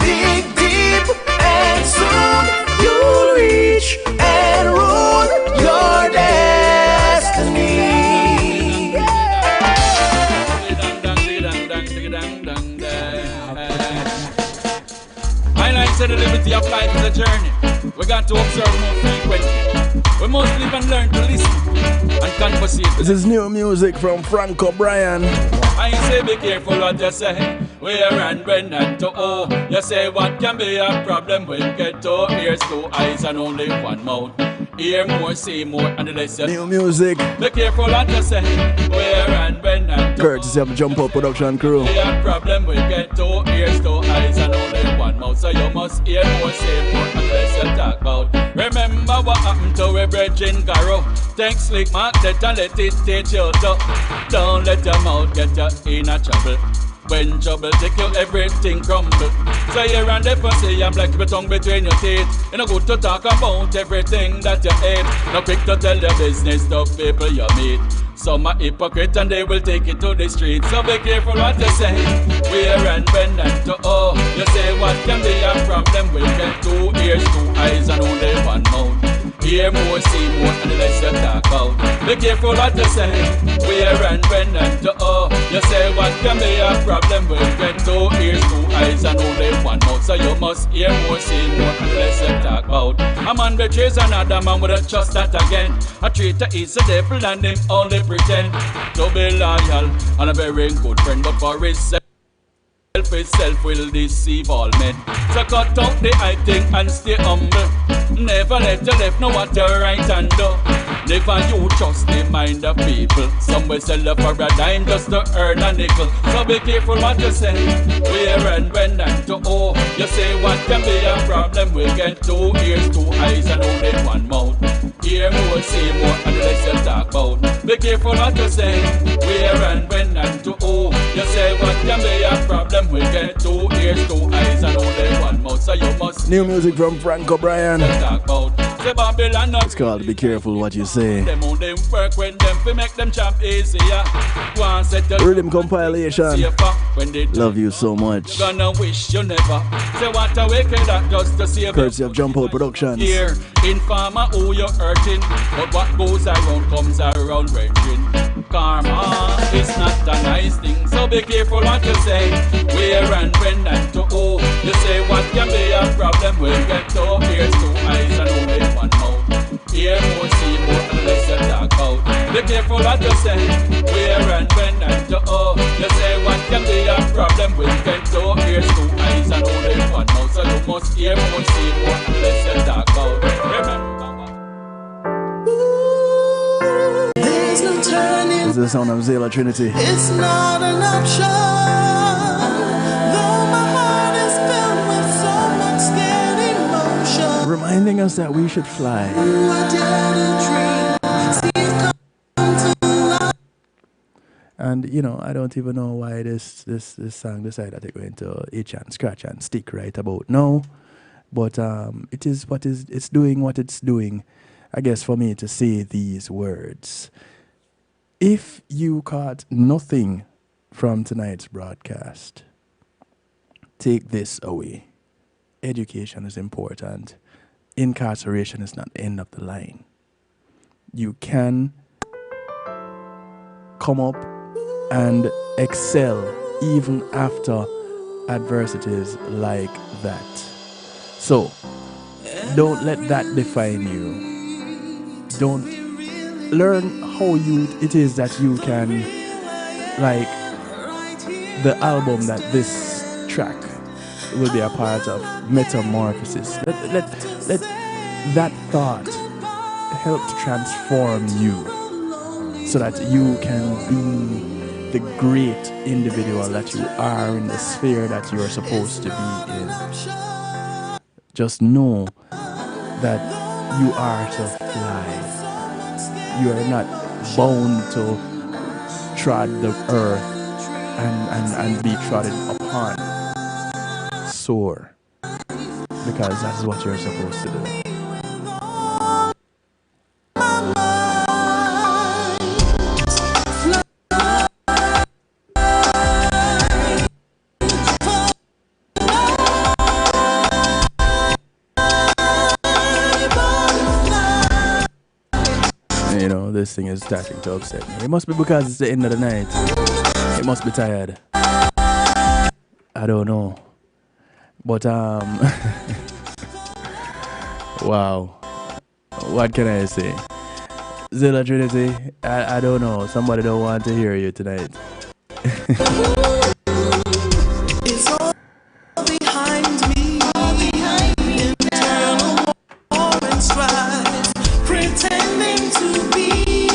Dig deep, and soon you'll reach and rule your destiny. I like to say the liberty of life is a journey. We got to observe more frequently. We must live and learn to listen and conversate. This is new music from Frank O'Brien. I say be careful what you say. Where and when and to oh. You say what can be a problem when get 2 ears, 2 eyes and only 1 mouth. Hear more, see more, and the less you New music. be careful what you say. Where and when and to Courtesy of Jump Up Production Crew. be a problem when get 2 ears, 2 eyes and only 1 mouth. So you must hear more, say more, and the less you talk about. Remember what happened to a brethren Garrow. Take slick mark that and let it teach you to. Don't let your mouth get you in a trouble. When trouble take you, everything crumble. So here and there, say I'm like your tongue between your teeth. You know good to talk about everything that you hate. No quick to tell your business to people you meet. Some are hypocrite and they will take it to the street. So be careful what you say. Where and when and to oh. You say what can be a problem. We get 2 ears, 2 eyes and only 1 mouth. Hear more, see more, and the less you talk out. Be careful what you say. Where and when and to oh. You say what can be a problem. We get 2 ears, 2 eyes and only 1 mouth. So you must hear more, see more, and the less you talk about. A man betrays another man with a trust that again. A traitor is the devil and him only pretend to be loyal and a very good friend, but for himself will deceive all men. So cut out the high thing and stay humble. Never let your left know what your right hand do. Never you trust the mind of people. Some will sell you for a dime just to earn a nickel. So be careful what you say. Where and when and to oh. You say what can be a problem. We get 2 ears, 2 eyes and only 1 mouth. Hear more, see more, and the less you talk about. Be careful what you say. Where and when and to oh. You say what can be a problem. We get 2 ears, 2 eyes and only 1 mouth. So you must. New music from Frank O'Brien. Talk about. It's called Be Careful What You Say. Them on them work when them fi make them champ easier. One set the Rhythm compilation. when they Love you so much. gonna wish you never. Say what a wicked that just to save Courtesy of Jump Out Productions. here in farmer who you're hurting. But what goes around comes around raging. Karma is not a nice thing. So be careful what you say. Where and when and to who. You say what can be a problem. We'll get 2 ears, 2 eyes and only 1 mouth. Hear more, see more, unless you talk out. Be careful what you say. Where and when and to who. You say what can be a problem. We'll get 2 ears, 2 eyes and only 1 mouth. So you must hear more, see more, unless you talk out. Remember. There's no turning. This is the sound of Zayla Trinity. It's not an option. Though my heart is filled with so much Anything else that we should fly? And you know, I don't even know why this song decided to go into itch and scratch and stick right about now. But it is what is it's doing what it's doing. I guess for me to say these words. If you caught nothing from tonight's broadcast, take this away. Education is important. Incarceration is not the end of the line. You can come up and excel even after adversities like that. So, don't let that define you. Don't learn how it is that you can, like the album that this track will be a part of, Metamorphosis. Let that thought help to transform you so that you can be the great individual that you are in the sphere that you are supposed to be in. Just know that you are to fly. You are not bound to trod the earth and be trodden upon. Soar. Because that's what you're supposed to do. You know, this thing is starting to upset me. It must be because it's the end of the night. It must be tired. I don't know. But, wow. What can I say? Zilla Trinity, I don't know. Somebody don't want to hear you tonight. It's all behind me. Internal war and strife, pretending to be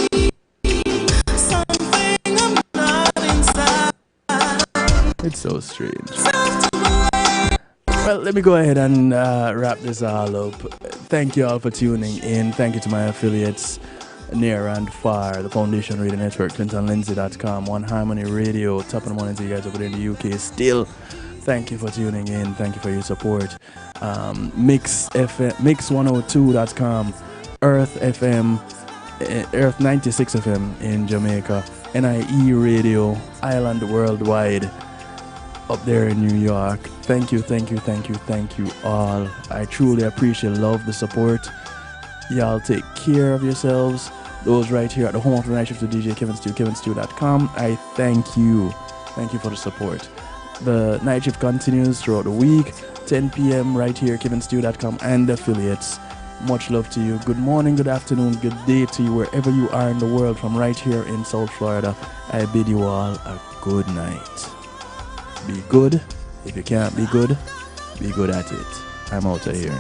something I'm not inside. It's so strange. Well, let me go ahead and wrap this all up. Thank you all for tuning in. Thank you to my affiliates near and far, the Foundation Radio Network, ClintonLindsay.com, One Harmony Radio, top of the morning to you guys over there in the UK. Still, thank you for tuning in. Thank you for your support. Mix102.com, Earth FM, Earth 96 FM in Jamaica, NIE Radio, Island Worldwide, up there in New York. Thank you all. I truly appreciate love, the support. Y'all take care of yourselves. Those right here at the home of the night shift to DJ Kevin Stew, kevinstew.com. I thank you. Thank you for the support. The night shift continues throughout the week, 10 p.m. right here, kevinstew.com and affiliates. Much love to you. Good morning, good afternoon, good day to you wherever you are in the world from right here in South Florida. I bid you all a good night. Be good. If you can't be good at it. I'm out of here.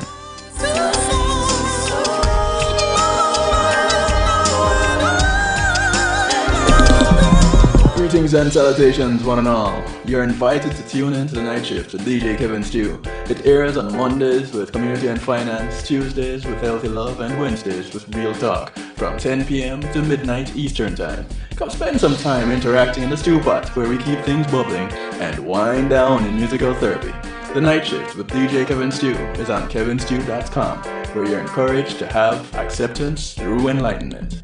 Greetings and salutations, one and all. You're invited to tune in to the night shift with DJ Kevin Stew. It airs on Mondays with Community and Finance, Tuesdays with Healthy Love, and Wednesdays with Real Talk from 10 p.m. to midnight Eastern Time. Come spend some time interacting in the stew pot where we keep things bubbling and wind down in musical therapy. The night shift with DJ Kevin Stew is on kevinstew.com, where you're encouraged to have acceptance through enlightenment.